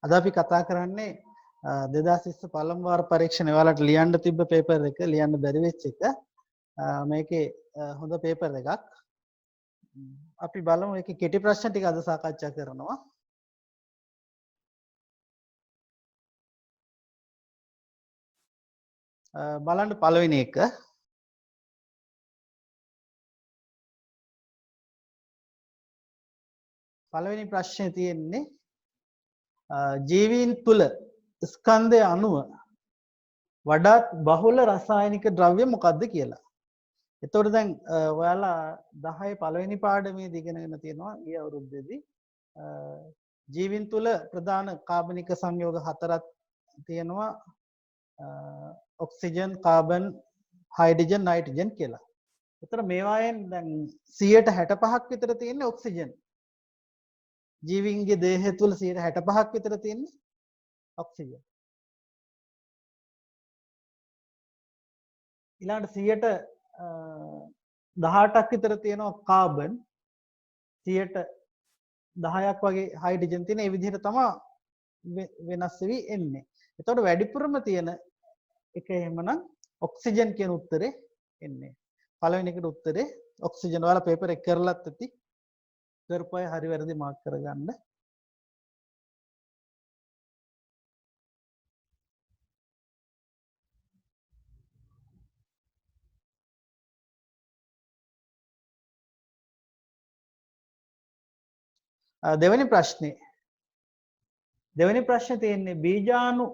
අද අපි කතා කරන්නේ 2020 පළමු වාර පරීක්ෂණ ඔයාලට ලියන්න තිබ්බ පේපර් එක ලියන්න බැරි වෙච්ච එක. මේකේ හොඳ පේපර් එකක්. අපි බලමු ඒකේ කෙටි ප්‍රශ්න ටික අද සාකච්ඡා කරනවා. බලන්න පළවෙනි එක. පළවෙනි ප්‍රශ්නේ තියෙන්නේ ජීවීන් තුල ස්කන්ධය අණුව වඩාත් බහුල රසායනික ද්‍රව්‍ය මොකක්ද කියලා. එතකොට දැන් ඔයාලා 10 පළවෙනි පාඩමේදී ඉගෙනගෙන තියෙනවා ඊ අවුරුද්දේදී ජීවීන් තුල ප්‍රධාන කාබනික සංයෝග හතරක් තියෙනවා ඔක්සිජන්, කාබන්, හයිඩ්‍රජන්, නයිට්‍රජන් කියලා. එතන මේවායෙන් දැන් 65% විතර තියෙන්නේ ඔක්සිජන්. ජීවීන්ගේ දේහය තුල 65% විතර තියෙන්නේ ඔක්සිජන්. ඊළඟට 18ක් විතර තියෙනවා කාබන්, 10ක් වගේ හයිඩ්‍රජන් තියෙන. ඒ විදිහට තමයි වෙනස් වෙවි එන්නේ. එතකොට වැඩිපුරම තියෙන එක එහෙමනම් ඔක්සිජන් කියන උත්තරේ එන්නේ. පළවෙනි එකට උත්තරේ ඔක්සිජන්. ඔයාලා පේපර් එක කරලත් ඇති. කරපුවයි හරි වැරදි මාක් කරගන්න. දෙවෙනි ප්‍රශ්නේ. දෙවෙනි ප්‍රශ්නේ තියෙන්නේ බීජාණු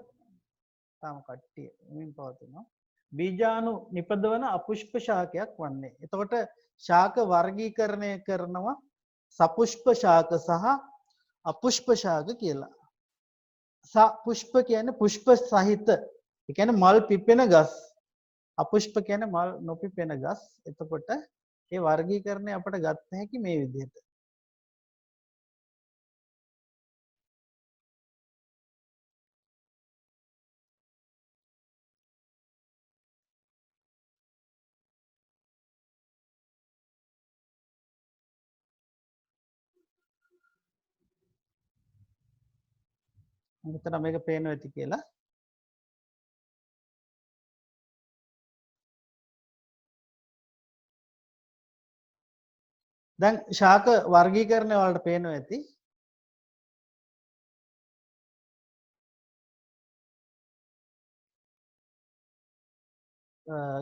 තාම කට්ටිය මෙන් පවතිනවා. බීජාණු නිපදවන අපුෂ්ප ශාකයක් වන්නේ. එතකොට ශාක වර්ගීකරණය කරනවා සපුෂ්ප ශාක සහ අපුෂ්ප ශාක කියලා. සපුෂ්ප කියන්නේ පුෂ්ප සහිත. ඒ කියන්නේ මල් පිපෙන ගස්. අපුෂ්ප කියන්නේ මල් නොපිපෙන ගස්. එතකොට ඒ වර්ගීකරණය අපිට ගන්න හැකි මේ විදිහට. මෙතන මේක පේනවා ඇති කියලා. දැන් ශාක වර්ගීකරණය වලට පේනවා ඇති.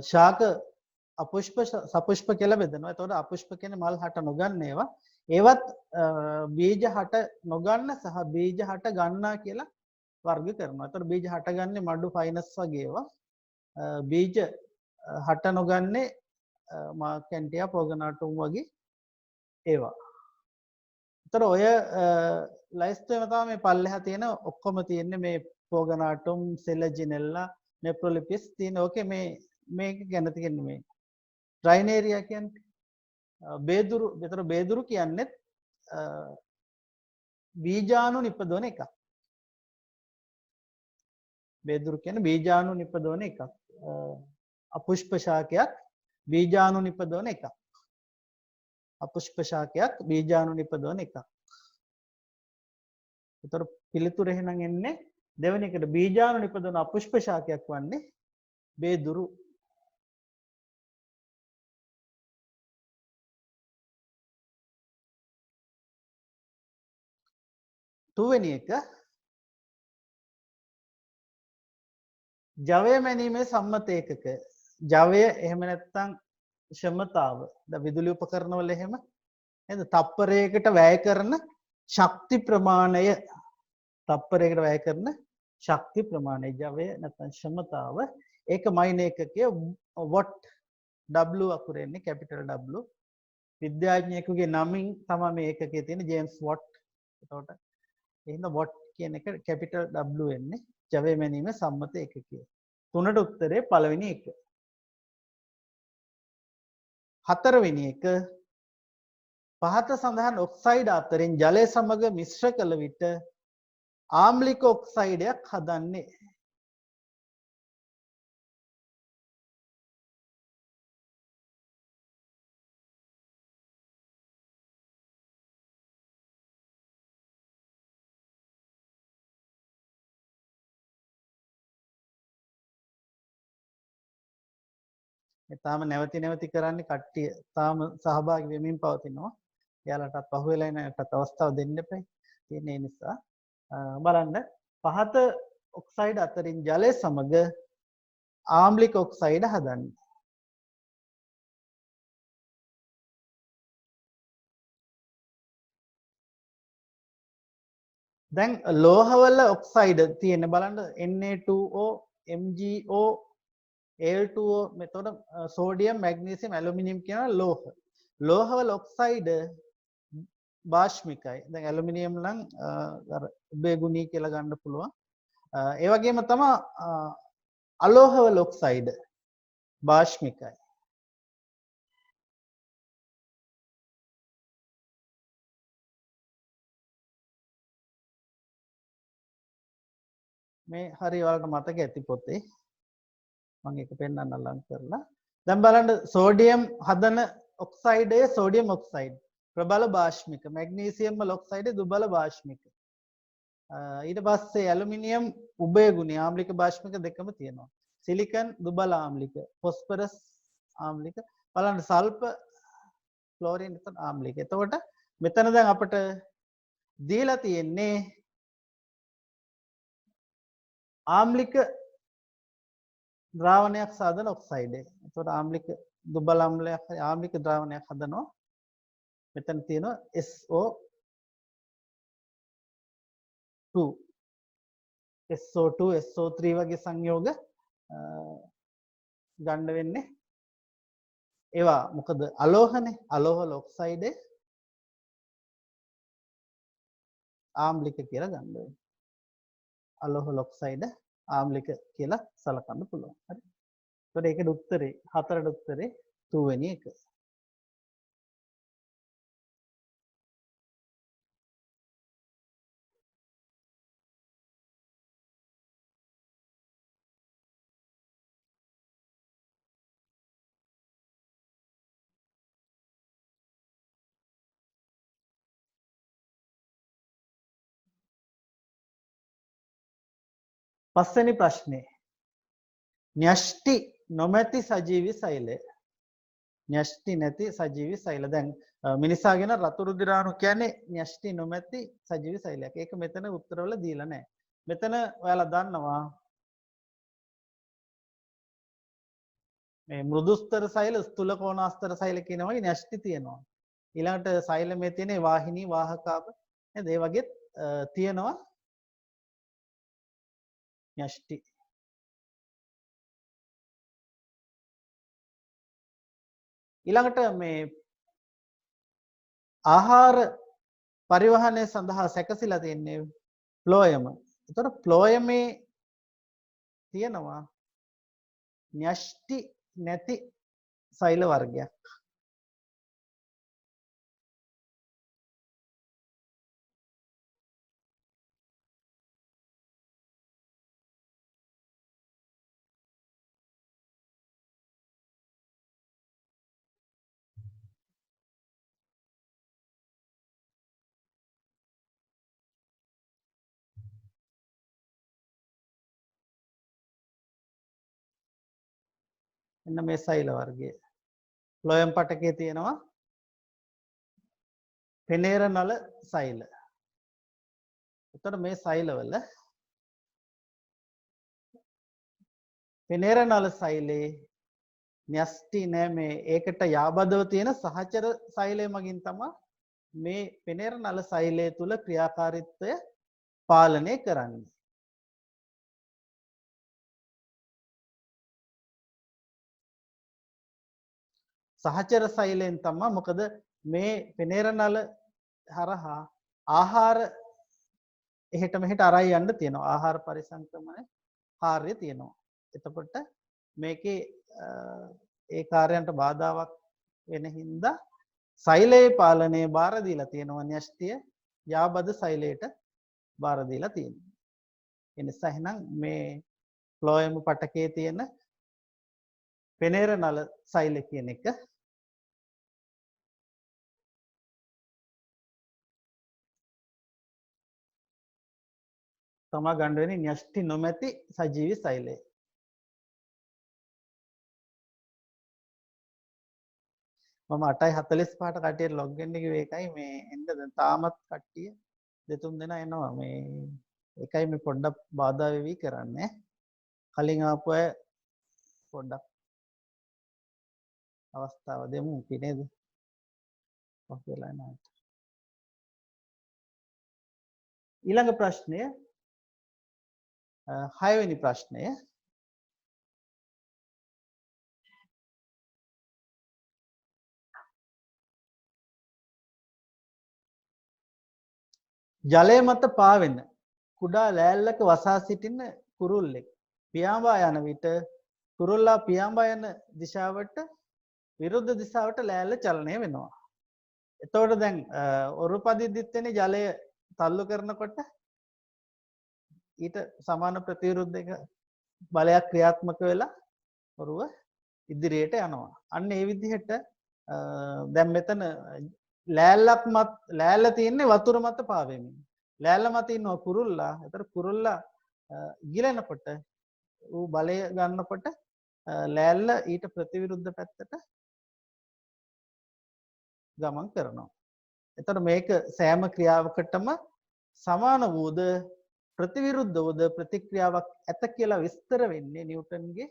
ශාක අපුෂ්ප සපුෂ්ප කියලා බෙදනවා. එතකොට අපුෂ්ප කියන්නේ මල් හට නොගන්න ඒවා. ඒවත් බීජ හට නොගන්න සහ බීජ හට ගන්නා කියලා වර්ග කරනවා. එතකොට බීජ හටගන්නේ මඩු ෆයිනස් වගේ ඒවා. බීජ හට නොගන්නේ මාකැන්ටියා පොගනාටුම් වගේ ඒවා. එතකොට ඔය ලයිස්ට් එක තමයි මේ පල්ලෙහා තියෙන ඔක්කොම තියෙන්නේ මේ පොගනාටුම්, සෙලජිනෙල්ලා, නෙප්‍රොලිපිස් තියෙන. ඕකේ මේක ගැන තියෙන්නේ මේ ට්‍රයිනේරියා කියන්නේ බේදුරු. ඒතර බේදුරු කියන්නේ බීජාණු නිපදවන එකක්. බේදුරු කියන්නේ බීජාණු නිපදවන එකක්. අපුෂ්ප ශාකයක් බීජාණු නිපදවන එකක්. අපුෂ්ප ශාකයක් බීජාණු නිපදවන එකක්. ඒතර පිළිතුර එහෙනම් එන්නේ දෙවෙනි එකට බීජාණු නිපදවන අපුෂ්ප ශාකයක් වන්නේ බේදුරු. තුන්වෙනි එක ජවය මැනීමේ සම්මත ඒකක. ජවය එහෙම නැත්නම් ක්ෂමතාව. දැන් විදුලි උපකරණ වල එහෙම නේද? තප්පරයකට වැය කරන ශක්ති ප්‍රමාණය. තප්පරයකට වැය කරන ශක්ති ප්‍රමාණය ජවය නැත්නම් ක්ෂමතාව. ඒක මයින් ඒකකය වොට්. W අකුර එන්නේ කැපිටල් W. විද්‍යාඥයෙකුගේ නමින් තමයි මේ ඒකකයේ තියෙන ජේම්ස් වොට්. එතකොට එහෙනම් වොට් කියන එක කැපිටල් W එන්නේ. ජවය මැනීමේ සම්මත ඒකකය. තුනට උත්තරේ පළවෙනි එක. හතරවෙනි එක පහත සඳහන් ඔක්සයිඩ් අතරින් ජලය සමග මිශ්‍ර කළ විට ආම්ලික ඔක්සයිඩයක් හදන්නේ. තාම නැවති නැවති කරන්නේ කට්ටිය තාම සහභාගී වෙමින් පවතිනවා. එයාලටත් පහුවෙලා එනටත් අවස්ථාව දෙන්න එපා. තියෙන ඒ නිසා බලන්න පහත ඔක්සයිඩ් අතරින් ජලය සමග ආම්ලික ඔක්සයිඩ් හදන්නේ. දැන් ලෝහවල ඔක්සයිඩ් තියෙන බලන්න Na2O MgO Al2O මෙතකොට සෝඩියම් මැග්නීසියම් ඇලුමිනියම් කියන ලෝහ. ලෝහවල ඔක්සයිඩ් භාෂ්මිකයි. දැන් ඇලුමිනියම් නම් අර උභයගුණී කියලා ගන්න පුළුවන්. ඒ වගේම තමයි අලෝහවල ඔක්සයිඩ් භාෂ්මිකයි. මේ හරි ඔයාලට මතක ඇති පොතේ මම ඒක පෙන්නන්න ලං කරලා දැන් බලන්න සෝඩියම් හදන ඔක්සයිඩය සෝඩියම් ඔක්සයිඩ් ප්‍රබල භාෂ්මික මැග්නීසියම් වල ඔක්සයිඩ් දුබල භාෂ්මික ඊට පස්සේ ඇලුමිනියම් උභයගුණී ආම්ලික භාෂ්මික දෙකම තියෙනවා සිලිකන් දුබල ආම්ලික ෆොස්ෆරස් ආම්ලික බලන්න සල්ෆර් ක්ලෝරින් ආම්ලික එතකොට මෙතන දැන් අපිට දීලා තියෙන්නේ ආම්ලික ද්‍රාවණයක් සාදන ඔක්සයිඩ් එක. එතකොට ආම්ලික දුබල අම්ලයක් ආම්ලික ද්‍රාවණයක් හදනවා. මෙතන තියෙනවා SO2 SO2 SO3 වගේ සංයෝග ගන්න වෙන්නේ. ඒවා මොකද අලෝහනේ අලෝහ ඔක්සයිඩ් ආම්ලික කියලා ගන්න වෙන්නේ. අලෝහ ඔක්සයිඩ් ආම්ලික කියලා සලකන්න පුළුවන්. හරි. එතකොට ඒකේ උත්තරේ හතරට උත්තරේ 2 වෙනි එක. පස්වෙනි ප්‍රශ්නේ න්‍යෂ්ටි නොමැති සජීවි සෛලය න්‍යෂ්ටි නැති සජීවි සෛල දැන් මිනිසාගෙන රතු රුධිරාණු කියන්නේ න්‍යෂ්ටි නොමැති සජීවි සෛලයක්. ඒක මෙතන උත්තරවල දීලා නැහැ. මෙතන ඔයාලා දන්නවා මේ මෘදුස්තර සෛල ස්ථූල කෝණාස්තර සෛල කියන වගේ න්‍යෂ්ටි තියෙනවා. ඊළඟට සෛලමේ තියෙන වාහිනී වාහකාප නේද? ඒ වගේ තියෙනවා න්‍යෂ්ටි. ඊළඟට මේ ආහාර පරිවහනය සඳහා සැකසීලා තියෙන්නේ ෆ්ලෝයම. එතකොට ෆ්ලෝයමේ තියෙනවා න්‍යෂ්ටි නැති සෛල වර්ගයක්. එන්න මේ සෛල වර්ගය. ෆ්ලෝයම් පටකයේ තියෙනවා පෙනේර නල සෛල. එතකොට මේ සෛලවල පෙනේර නල සෛලේ න්‍යෂ්ටි නෑ මේ ඒකට යාබදව තියෙන සහචර සෛලය මගින් තමයි මේ පෙනේර නල සෛලය තුල ක්‍රියාකාරීත්වය පාලනය කරන්නේ. සහචර සෛලයෙන් තමයි මොකද මේ පෙනේර නල හරහා ආහාර එහෙට මෙහෙට අරයි යන්න තියෙනවා. ආහාර පරිසංක්‍රමණය කාර්යය තියෙනවා. එතකොට මේකේ ඒ කාර්යයන්ට බාධාවක් වෙන හින්දා සෛලයේ පාලනය බාර දීලා තියෙනවා න්‍යෂ්ටිය යාබද සෛලයට බාර දීලා තියෙනවා. ඒ නිසා එහෙනම් මේ ෆ්ලෝයම් පටකයේ තියෙන පෙනේර නල සෛල කියන එක තමා ගන්න වෙන්නේ න්‍යෂ්ටි නොමැති සජීවි සෛලය. මම 8:45ට කටියට ලොග් වෙන්න කිව්වේ ඒකයි මේ එන්න දැන් තාමත් කට්ටිය දෙතුන් දෙනා එනවා මේ ඒකයි මේ පොඩ්ඩක් බාධා වෙවි කරන්නේ කලින් ආපු අය පොඩ්ඩක් අවස්ථාව දෙමු නේද ඔක් වෙලා නැහැ ඊළඟ ප්‍රශ්නය 6 වෙනි ප්‍රශ්නය ජලය මත පාවෙන කුඩා ලෑල්ලක වසා සිටින කුරුල්ලෙක් පියාඹා යන විට කුරුල්ලා පියාඹා යන දිශාවට විරුද්ධ දිශාවට ලෑල්ල චලනය වෙනවා. එතකොට දැන් ඔරු පදිද්දිත් වෙන්නේ ජලය තල්ලු කරනකොට ඊට සමාන ප්‍රතිවිරුද්ධ බලයක් ක්‍රියාත්මක වෙලා ඔරුව ඉදිරියට යනවා. අන්න ඒ විදිහට දැන් මෙතන ලෑල්ල තියෙන්නේ වතුර මත පාවෙමින්. ලෑල්ල මත ඉන්නවා කුරුල්ලා. ඒතර කුරුල්ලා ගිලෙනකොට ඌ බලය ගන්නකොට ලෑල්ල ඊට ප්‍රතිවිරුද්ධ පැත්තට ගමන් කරනවා. එතකොට මේක සෑම ක්‍රියාවකටම සමාන වූද ප්‍රතිවිරුද්ධ වූද ප්‍රතික්‍රියාවක් ඇත කියලා විස්තර වෙන්නේ නිව්ටන්ගේ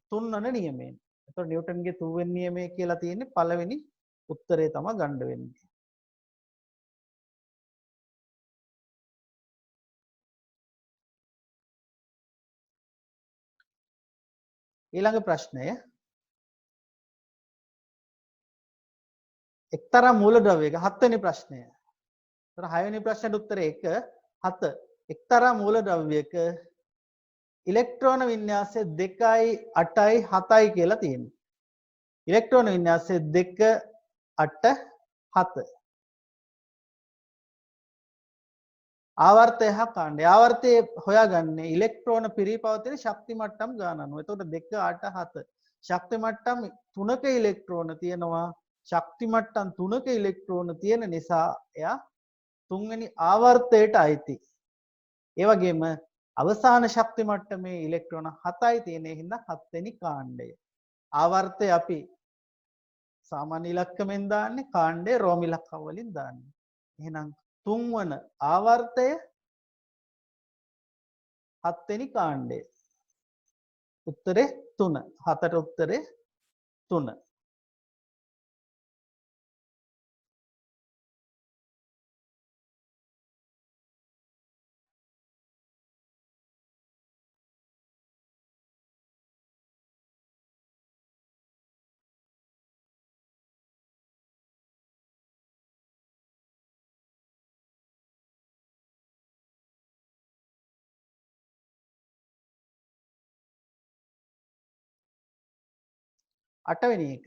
තුන්වන නියමයෙන්. එතකොට නිව්ටන්ගේ තුන්වෙනි නියමය කියලා තියෙන්නේ පළවෙනි උත්තරේ තමයි ගන්න වෙන්නේ. ඊළඟ ප්‍රශ්නය එක්තරා මූලද්‍රව්‍යයක 7 වෙනි ප්‍රශ්නය. ඒතර 6 වෙනි ප්‍රශ්නෙට උත්තරේ 1 7 එක්තරා මූලද්‍රව්‍යයක ඉලෙක්ට්‍රෝන වින්‍යාසය 2යි 8යි 7යි කියලා තියෙනවා. ඉලෙක්ට්‍රෝන වින්‍යාසය 2 8 7 ආවර්තය හා කාණ්ඩය. ආවර්තයේ හොයාගන්නේ ඉලෙක්ට්‍රෝන පිරීපවතින ශක්ති මට්ටම් ගාන අනුව. එතකොට 2 8 7 ශක්ති මට්ටම් 3ක ඉලෙක්ට්‍රෝන තියෙනවා. ශක්ති මට්ටම් 3ක ඉලෙක්ට්‍රෝන තියෙන නිසා එයා තුන්වෙනි ආවර්තයට අයිති. ඒ වගේම අවසාන ශක්ති මට්ටමේ ඉලෙක්ට්‍රෝන 7යි තියෙන හින්දා 7 වෙනි කාණ්ඩය. ආවර්තය අපි සාමාන්‍ය ඉලක්කමෙන් දාන්නේ කාණ්ඩය රෝම ඉලක්කම් වලින් දාන්නේ. එහෙනම් තුන්වන ආවර්තය 7 වෙනි කාණ්ඩය. උත්තරේ 3. 7ට උත්තරේ 3. අටවෙනි එක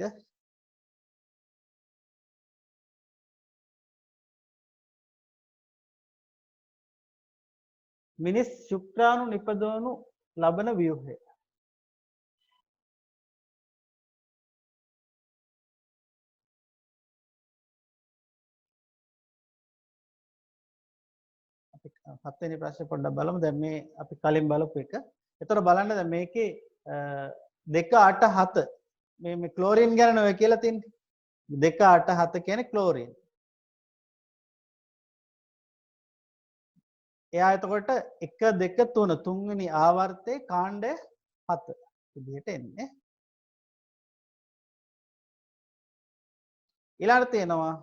මිනිස් ශුක්‍රාණු නිපදවනු ලබන ව්‍යුහය. අපි 7 වෙනි ප්‍රශ්නේ පොඩ්ඩක් බලමු. දැන් මේ අපි කලින් බලපු එක. එතකොට බලන්න දැන් මේකේ 2 8 7 මේ ක්ලෝරින් ගැන ඔය කියලා තින්නේ. 2 8 7 කියන්නේ ක්ලෝරින්. එයා එතකොට 1 2 3 තුන්වෙනි ආවර්තයේ කාණ්ඩය 7 විදිහට එන්නේ. ඊළඟට තියෙනවා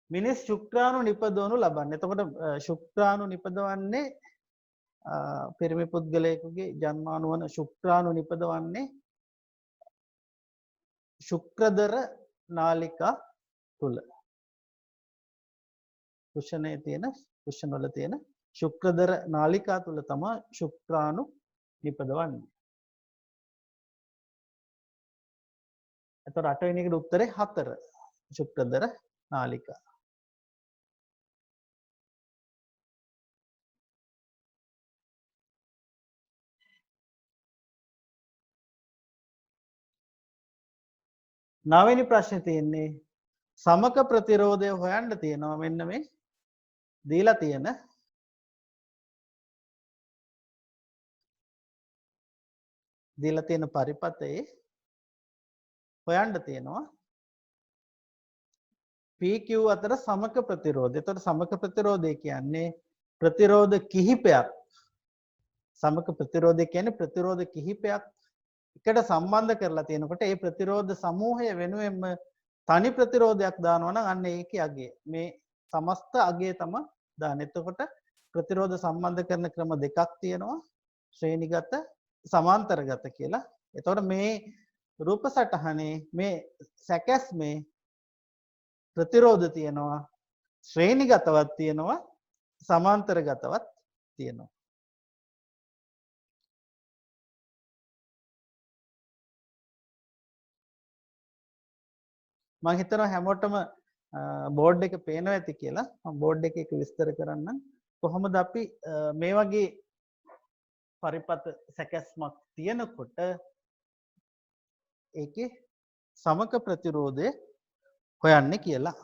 මිනිස් ශුක්‍රාණු නිපදවනු ලබන්නේ. එතකොට ශුක්‍රාණු නිපදවන්නේ පිරිමි පුද්ගලයෙකුගේ ජන්මානු වන ශුක්‍රාණු නිපදවන්නේ ශුක්‍රදර නාලිකා තුල. කුෂණයේ තියෙන කුෂණ වල තියෙන ශුක්‍රදර නාලිකා තුල තමයි ශුක්‍රාණු නිපදවන්නේ. එතකොට 8 වෙනි එකට උත්තරේ 4 ශුක්‍රදර නාලිකා. නවවෙනි ප්‍රශ්නේ තියෙන්නේ සමක ප්‍රතිරෝධය හොයන්න තියෙනවා මෙන්න මේ දීලා තියෙන පරිපතේ හොයන්න තියෙනවා PQ අතර සමක ප්‍රතිරෝධය. එතකොට සමක ප්‍රතිරෝධය කියන්නේ ප්‍රතිරෝධ කිහිපයක්. සමක ප්‍රතිරෝධය කියන්නේ ප්‍රතිරෝධ කිහිපයක් එකට සම්බන්ධ කරලා තියෙනකොට ඒ ප්‍රතිරෝධ සමූහය වෙනුවෙන්ම තනි ප්‍රතිරෝධයක් දානවා නම් අන්න ඒකේ අගය. මේ සමස්ත අගය තමයි දාන්නේ. එතකොට ප්‍රතිරෝධ සම්බන්ධ කරන ක්‍රම දෙකක් තියෙනවා. ශ්‍රේණිගත සමාන්තරගත කියලා. එතකොට මේ රූප සටහනේ මේ සැකැස්මේ ප්‍රතිරෝධ තියෙනවා ශ්‍රේණිගතවත් තියෙනවා සමාන්තරගතවත් තියෙනවා. මම හිතනවා හැමෝටම බෝඩ් එක පේනවා ඇති කියලා. මම බෝඩ් එකේ ඒක විස්තර කරන්නම්. කොහොමද අපි මේ වගේ පරිපත සැකැස්මක් තියෙනකොට ඒකේ සමක ප්‍රතිරෝධය හොයන්නේ කියලා.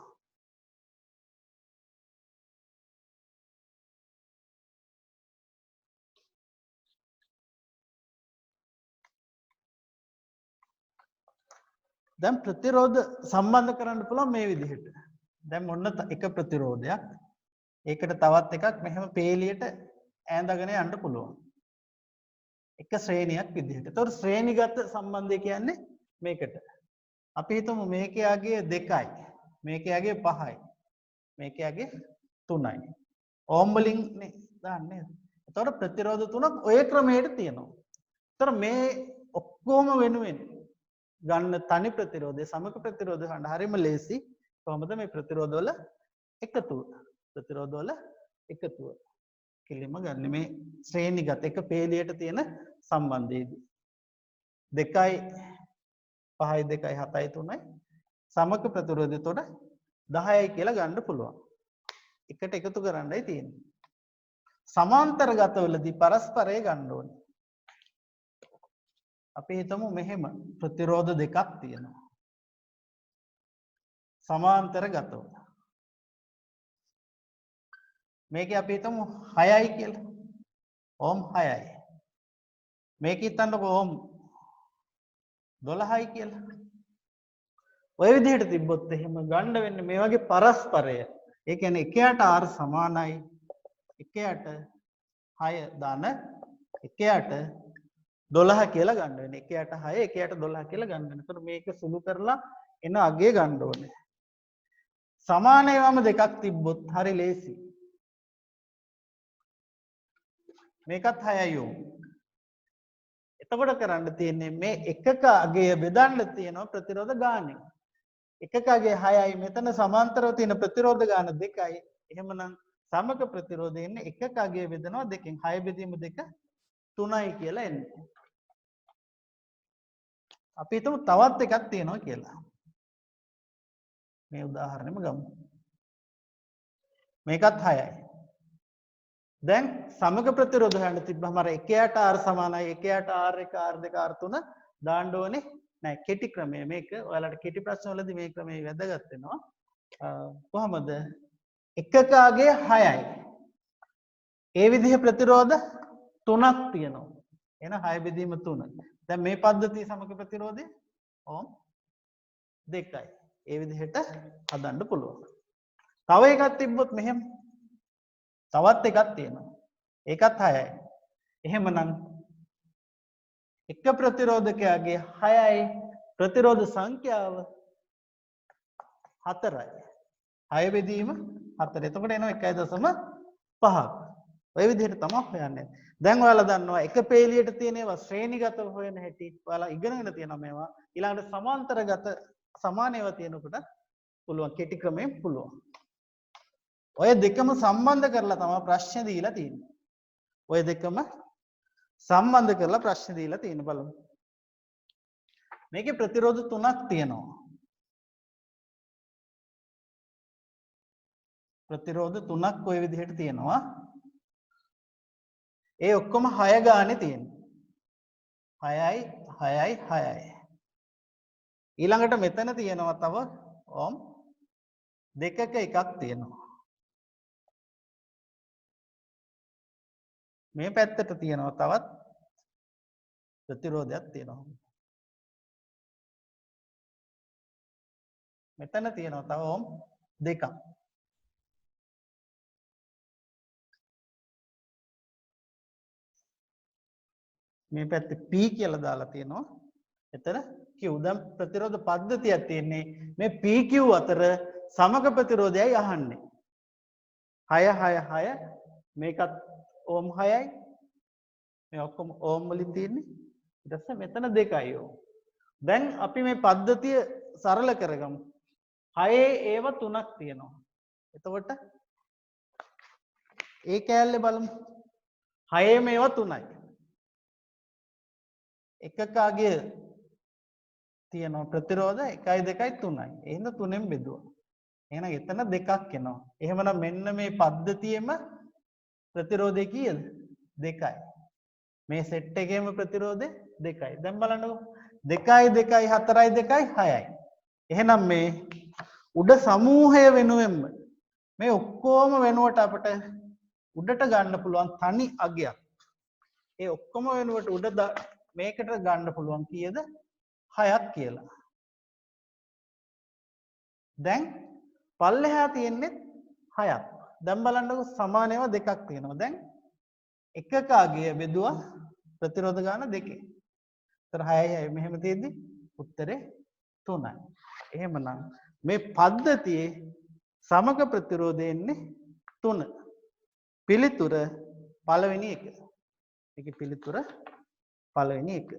දැන් ප්‍රතිරෝධ සම්බන්ධ කරන්න පුළුවන් මේ විදිහට. දැන් මොන්න එක ප්‍රතිරෝධයක්. ඒකට තවත් එකක් මෙහෙම පේලියට ඈඳගෙන යන්න පුළුවන්. එක ශ්‍රේණියක් විදිහට. ඒතකොට ශ්‍රේණිගත සම්බන්ධය කියන්නේ මේකට. අපි හිතමු මේකේ අගය 2යි. මේකේ අගය 5යි. මේකේ අගය 3යි. ඕම් වලින් නේ දාන්නේ. ඒතකොට ප්‍රතිරෝධ තුනක් ඔය ක්‍රමයට තියෙනවා. ඒතකොට මේ ඔක්කොම වෙනුවෙන් ගන්න තනි ප්‍රතිරෝධය සමක ප්‍රතිරෝධය ගන්න හරියම ලේසි. කොහොමද මේ ප්‍රතිරෝධවල එකතුව ප්‍රතිරෝධවල එකතුව කෙලින්ම ගන්න මේ ශ්‍රේණිගත එක පේලියට තියෙන සම්බන්ධයේදී 2යි 5යි 2යි 7යි 3යි සමක ප්‍රතිරෝධය උඩ 10යි කියලා ගන්න පුළුවන්. එකට එකතු කරන්නයි තියෙන්නේ. සමාන්තරගතවලදී පරස්පරය ගන්න ඕනේ. අපි හිතමු මෙහෙම ප්‍රතිරෝධ දෙකක් තියෙනවා. සමාන්තරගතව. මේකේ අපි හිතමු 6යි කියලා. ඕම් 6යි. මේක හිතන්නකො ඕම් 12යි කියලා. ඔය විදිහට තිබ්බොත් එහෙම ගන්න වෙන්නේ මේ වගේ පරස්පරය. ඒ කියන්නේ එකයට R සමානයි. එකයට 6 දාන එකයට 12 කියලා ගන්න වෙන්නේ. එකයට 6 එකයට 12 කියලා ගන්න වෙනවා. එතකොට මේක සුළු කරලා එන අගය ගන්න ඕනේ. සමාන ඒවාම දෙකක් තිබ්බොත් හරි ලේසි. මේකත් 6යි ඕම්. එතකොට කරන්න තියෙන්නේ මේ එකක අගය බෙදන්න තියෙනවා ප්‍රතිරෝධ ගානෙන්. එකක අගය 6යි මෙතන සමාන්තරව තියෙන ප්‍රතිරෝධ ගාන 2යි. එහෙමනම් සමක ප්‍රතිරෝධය ඉන්නේ එකක අගය බෙදනවා දෙකෙන් 6 බෙදීම 2 3යි කියලා එන්නේ. අපි හිතමු තවත් එකක් තියෙනවා කියලා. මේ උදාහරණෙම ගමු. මේකත් 6යි. දැන් සමග ප්‍රතිරෝධ හොයන්න තිබ්බම අර එකයට R සමානයි එකයට R1 R2 R3 දාන්න ඕනේ නෑ කෙටි ක්‍රමය මේක ඔයාලට කෙටි ප්‍රශ්න වලදී මේ ක්‍රමය වැදගත් වෙනවා කොහොමද එකකගේ 6යි ඒ විදිහේ ප්‍රතිරෝධ 3ක් තියෙනවා එහෙනම් 6 බෙදීම 3 දැන් මේ පද්ධතිය සමග ප්‍රතිරෝධය ඕම් 2යි ඒ විදිහට හදන්න පුළුවන් තව එකක් තිබ්බොත් මෙහෙම තවත් එකක් තියෙනවා. ඒකත් 6යි. එහෙමනම් එක ප්‍රතිරෝධකයාගේ 6යි ප්‍රතිරෝධ සංඛ්‍යාව 4යි. 6 බෙදීම 4. එතකොට එනවා 1.5ක්. ඔය විදිහට තමයි හොයන්නේ. දැන් ඔයාලා දන්නවා එක පේලියට තියෙන ඒවා ශ්‍රේණිගතව හොයන හැටි. ඔයාලා ඉගෙනගෙන තියෙනවා මේවා. ඊළඟට සමාන්තරගත සමාන ඒවා තියෙනකොට පුළුවන් කෙටි ක්‍රමයෙන් පුළුවන්. ඔය දෙකම සම්බන්ධ කරලා තමයි ප්‍රශ්න දීලා තියෙන්නේ. ඔය දෙකම සම්බන්ධ කරලා ප්‍රශ්න දීලා තියෙන බලමු. මේකේ ප්‍රතිරෝධ 3ක් තියෙනවා. ප්‍රතිරෝධ 3ක් ඔය විදිහට තියෙනවා. ඒ ඔක්කොම 6 ගානේ තියෙනවා. 6යි 6යි 6යි. ඊළඟට මෙතන තියෙනවා තව ඕම් දෙකක එකක් තියෙනවා. මේ පැත්තට තියෙනවා තවත් ප්‍රතිරෝධයක් තියෙනවා. මෙතන තියෙනවා තව ඕම් දෙකක්. මේ පැත්තේ P කියලා දාලා තියෙනවා. එතන Q. දැන් ප්‍රතිරෝධ පද්ධතියක් තියෙන්නේ මේ PQ අතර සමග ප්‍රතිරෝධයයි අහන්නේ. 6 6 6 මේකත් ඕම් 6යි. මේ ඔක්කොම ඕම් වලින් තියෙන්නේ. ඊට පස්සේ මෙතන 2යි ඕම්. දැන් අපි මේ පද්ධතිය සරල කරගමු. 6 ඒව 3ක් තියෙනවා. එතකොට ඒ කෑල්ලේ බලමු. 6 මේවා 3යි. එකකගේ තියෙනවා ප්‍රතිරෝධ 1යි 2යි 3යි. එහෙනම් 3ෙන් බෙදුවා. එහෙනම් එතන දෙකක් එනවා. එහෙමනම් මෙන්න මේ පද්ධතියෙම ප්‍රතිරෝධය කීයද? 2යි. මේ සෙට් එකේම ප්‍රතිරෝධය 2යි. දැන් බලන්නකෝ. 2යි 2යි 4යි 2යි 6යි. එහෙනම් මේ උඩ සමූහය වෙනුවෙන්ම මේ ඔක්කොම වෙනුවට අපිට උඩට ගන්න පුළුවන් තනි අගයක්. ඒ ඔක්කොම වෙනුවට උඩ මේකට ගන්න පුළුවන් කීයද? 6ක් කියලා. දැන් පල්ලෙහා තියෙන්නේ 6ක්. දැන් බලන්නකෝ සමාන ඒවා දෙකක් තියෙනවා. දැන් එකක අගය බෙදුවා ප්‍රතිරෝධ ගාන දෙකේ. ඒතර 6යි මෙහෙම තියෙද්දි උත්තරේ 3යි. එහෙමනම් මේ පද්ධතියේ සමග ප්‍රතිරෝධය එන්නේ 3. පිළිතුර පළවෙනි එක. මේකේ පිළිතුර පළවෙනි එක.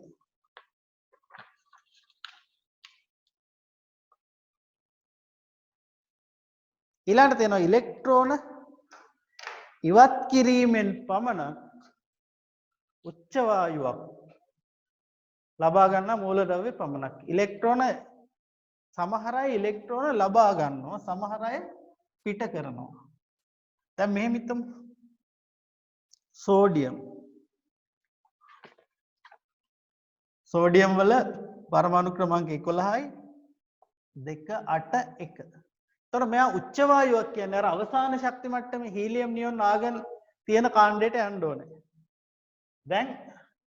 ඊළඟට තියෙනවා ඉලෙක්ට්‍රෝන ඉවත් කිරීමෙන් පමණක් උච්ච වායුවක් ලබා ගන්න මූලද්‍රව්‍ය පමණක්. ඉලෙක්ට්‍රෝන සමහර අය ඉලෙක්ට්‍රෝන ලබා ගන්නවා, සමහර අය පිට කරනවා. දැන් මෙහෙම හිතමු. සෝඩියම් වල පරමාණු ක්‍රමාංක 11යි 2 8 1. එතකොට මෙයා උච්ච වායුවක් කියන්නේ අර අවසාන ශක්ති මට්ටමේ හීලියම් නියොන් ආගන් තියෙන කාණ්ඩයට යන්න ඕනේ. දැන්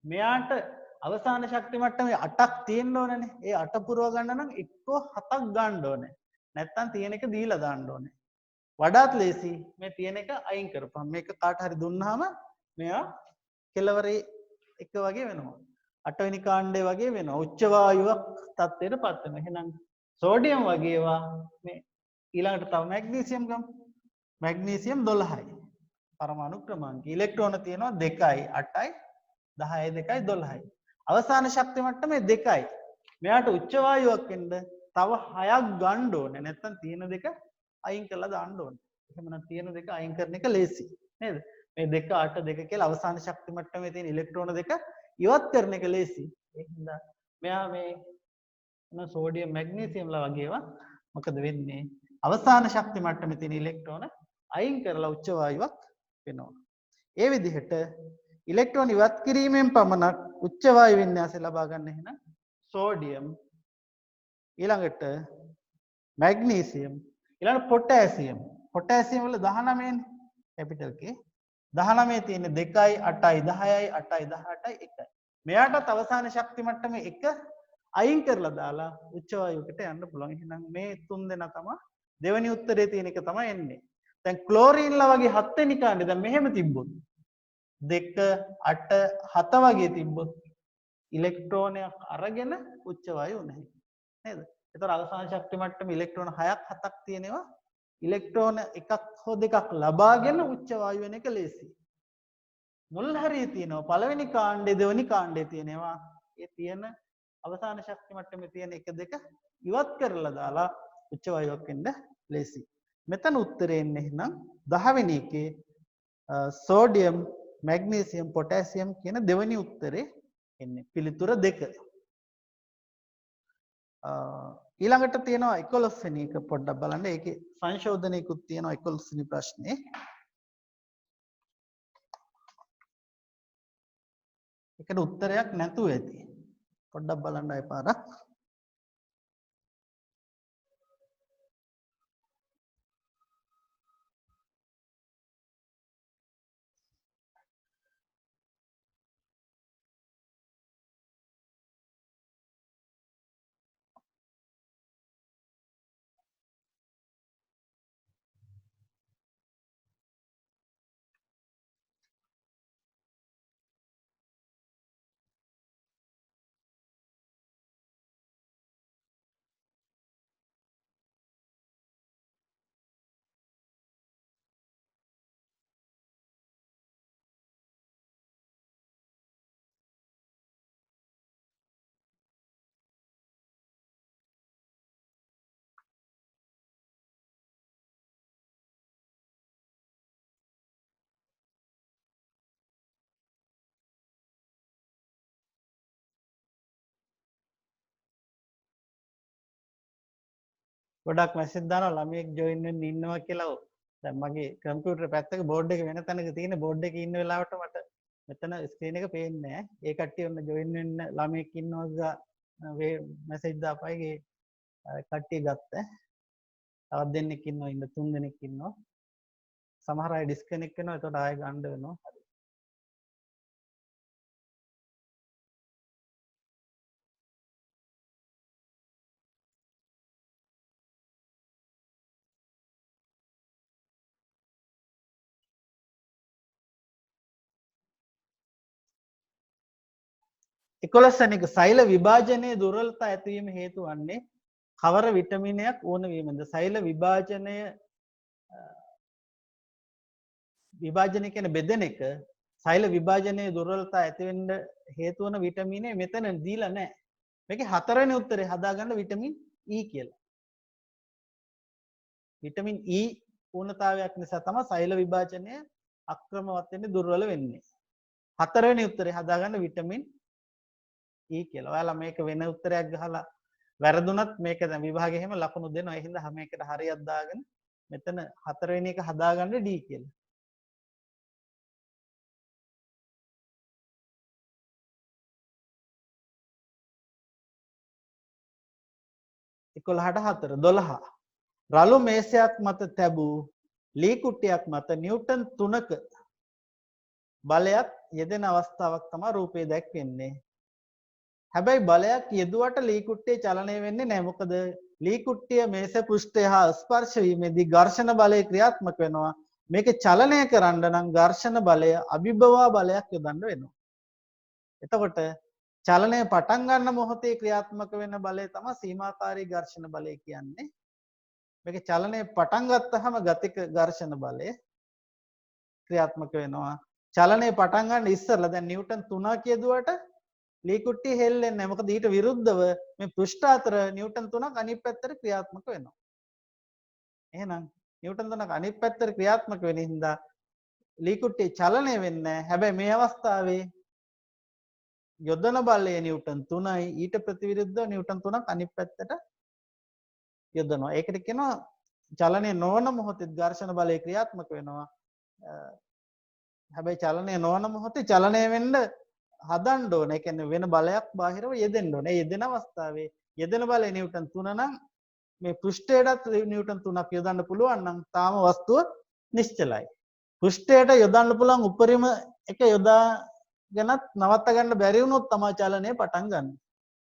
මෙයාට අවසාන ශක්ති මට්ටමේ 8ක් තියෙන්න ඕනනේ. ඒ 8 පුරව ගන්න නම් එක්කෝ 7ක් ගන්න ඕනේ. නැත්තම් තියෙන එක දීලා දාන්න ඕනේ. වඩාත් ලේසි මේ තියෙන එක අයින් කරපම්. මේක කාට හරි දුන්නාම මෙයා කෙලවරේ එක වගේ වෙනවා. 8 වෙනි කාණ්ඩය වගේ වෙනවා. උච්ච වායුවක් තත්ත්වයට පත් වෙනවා. එහෙනම් සෝඩියම් වගේ ඒවා මේ ඊළඟට තව මැග්නීසියම් ගමු. මැග්නීසියම් 12යි. පරමාණු ක්‍රමාංකය. ඉලෙක්ට්‍රෝන තියෙනවා 2යි 8යි 10යි 2යි 12යි. අවසාන ශක්ති මට්ටමේ 2යි. මෙයාට උච්ච වායුවක් එන්න තව 6ක් ගන්න ඕනේ. නැත්තම් තියෙන දෙක අයින් කරලා දාන්න ඕනේ. එහෙමනම් තියෙන දෙක අයින් කරන එක ලේසි. නේද? මේ 2 8 2 කියලා අවසාන ශක්ති මට්ටමේ තියෙන ඉලෙක්ට්‍රෝන දෙක ඉවත් කරන එක ලේසි. ඒ හින්දා මෙයා මේ සෝඩියම් මැග්නීසියම්ලා වගේ ඒවා මොකද වෙන්නේ? අවසාන ශක්ති මට්ටමේ තියෙන ඉලෙක්ට්‍රෝන අයින් කරලා උච්ච වායුවක් වෙනවා. ඒ විදිහට ඉලෙක්ට්‍රෝන ඉවත් කිරීමෙන් පමණක් උච්ච වායු වින්‍යාසය ලබා ගන්න එහෙනම් සෝඩියම් ඊළඟට මැග්නීසියම් ඊළඟට පොටෑසියම්. පොටෑසියම් වල 19නේ කැපිටල් K. 19 තියෙන 2යි 8යි 10යි 8යි 18යි 1යි. මෙයාටත් අවසාන ශක්ති මට්ටමේ 1 අයින් කරලා දාලා උච්ච වායුවකට යන්න පුළුවන්. එහෙනම් මේ තුන් දෙනා තමයි දෙවෙනි උත්තරේ තියෙන එක තමයි එන්නේ. දැන් ක්ලෝරින්ලා වගේ 7 වෙනි කාණ්ඩේ දැන් මෙහෙම තිබ්බොත් 2 8 7 වගේ තිබ්බොත් ඉලෙක්ට්‍රෝනයක් අරගෙන උච්ච වායුව නැහැ. නේද? ඒතර අවසාන ශක්ති මට්ටමේ ඉලෙක්ට්‍රෝන 6ක් 7ක් තියෙනවා. ඉලෙක්ට්‍රෝන එකක් හෝ දෙකක් ලබාගෙන උච්ච වායු වෙන එක ලේසි. මුල් හරිය තියෙනවා පළවෙනි කාණ්ඩේ දෙවෙනි කාණ්ඩේ තියෙනවා. ඒ තියෙන අවසාන ශක්ති මට්ටමේ තියෙන 1 2 ඉවත් කරලා දාලා උච්ච වායුවක් වෙන්න ලේසි. මෙතන උත්තරේ එන්නේ එහෙනම් 10 වෙනි එකේ සෝඩියම් මැග්නීසියම් පොටෑසියම් කියන දෙවෙනි උත්තරේ එන්නේ. පිළිතුර 2. ඊළඟට තියෙනවා 11 වෙනි එක පොඩ්ඩක් බලන්න. ඒකේ සංශෝධනයකුත් තියෙනවා 11 වෙනි ප්‍රශ්නේ. ඒකට උත්තරයක් නැතුව ඇති. පොඩ්ඩක් බලන්න අය පාරක්. ගොඩක් මැසේජ් දානවා ළමයෙක් ජොයින් වෙන්න ඉන්නවා කියලා. දැන් මගේ කම්පියුටර් පැත්තක බෝඩ් එක වෙන තැනක තියෙන බෝඩ් එකේ ඉන්න වෙලාවට මට මෙතන ස්ක්‍රීන් එක පේන්නේ නැහැ. ඒ කට්ටිය ඔන්න ජොයින් වෙන්න ළමයෙක් ඉන්නවා කියලා මැසේජ් දාපයිගේ කට්ටිය ගත්තා. තවත් දෙන්නෙක් ඉන්නවා ඉන්න 3 දෙනෙක් ඉන්නවා. සමහර අය ඩිස්කනෙක්ට් වෙනවා. එතකොට ආයෙ ගන්න වෙනවා. 11 වෙනි එක සෛල විභාජනයේ දුර්වලතා ඇතිවීම හේතු වන්නේ කවර විටමිනයක් ඕන වීමද? සෛල විභාජනය කියන බෙදෙන එක සෛල විභාජනයේ දුර්වලතා ඇති වෙන්න හේතු වන විටමිනේ මෙතන දීලා නැහැ. මේකේ හතරවෙනි උත්තරේ හදාගන්න විටමින් E කියලා. විටමින් E පූර්ණතාවයක් නිසා තමයි සෛල විභාජනය අක්‍රමවත් වෙන්නේ දුර්වල වෙන්නේ. හතරවෙනි උත්තරේ හදාගන්න විටමින් E කියලා. ඔයාලා මේක වෙන උත්තරයක් ගහලා වැරදුනත් මේක දැන් විභාගේ එහෙම ලකුණු දෙනවා. ඒ හින්දා හැම එකට හරියක් දාගෙන මෙතන හතරවෙනි එක හදාගන්න D කියලා. එකොළහට 4 12 රළු මේසයක් මත තැබූ ලී කුට්ටියක් මත නිව්ටන් 3ක බලයක් යෙදෙන අවස්ථාවක් තමයි රූපේ දැක්වෙන්නේ. හැබැයි බලයක් යෙදුවට ලී කුට්ටිය චලනය වෙන්නේ නැහැ. මොකද ලී කුට්ටිය මේස පෘෂ්ඨය හා ස්පර්ශ වීමේදී ඝර්ෂණ බලය ක්‍රියාත්මක වෙනවා. මේක චලනය කරන්න නම් ඝර්ෂණ බලය අභිභවා බලයක් යොදන්න වෙනවා. එතකොට චලනය පටන් ගන්න මොහොතේ ක්‍රියාත්මක වෙන බලය තමයි සීමාකාරී ඝර්ෂණ බලය කියන්නේ. මේක චලනය පටන් ගත්තාම ගතික ඝර්ෂණ බලය ක්‍රියාත්මක වෙනවා. චලනය පටන් ගන්න ඉස්සරලා දැන් නිව්ටන් 3 කියදුවට ලී කුට්ටිය හෙල්ලෙන්නේ නැහැ. මොකද ඊට විරුද්ධව මේ පෘෂ්ඨ අතර නිව්ටන් 3ක් අනිත් පැත්තට ක්‍රියාත්මක වෙනවා. එහෙනම් නිව්ටන් 3ක් අනිත් පැත්තට ක්‍රියාත්මක වෙන හින්දා ලී කුට්ටිය චලනය වෙන්නේ නැහැ. හැබැයි මේ අවස්ථාවේ යොදන බලය නිව්ටන් 3යි ඊට ප්‍රතිවිරුද්ධව නිව්ටන් 3ක් අනිත් පැත්තට යොදනවා. ඒකට කියනවා චලනය නොවන මොහොතේ ඝර්ෂණ බලය ක්‍රියාත්මක වෙනවා. හැබැයි චලනය නොවන මොහොතේ චලනය වෙන්න හදන්න ඕන. ඒ කියන්නේ වෙන බලයක් බාහිරව යෙදෙන්න ඕන. ඒ යෙදෙන අවස්ථාවේ යෙදෙන බලය නිව්ටන් 3 නම් මේ පෘෂ්ඨයටත් නිව්ටන් 3ක් යොදන්න පුළුවන් නම් තාම වස්තුව නිශ්චලයි. පෘෂ්ඨයට යොදන්න පුළුවන් උපරිම එක යොදාගෙනත් නවත්ත ගන්න බැරි වුණොත් තමයි චලනය පටන් ගන්න.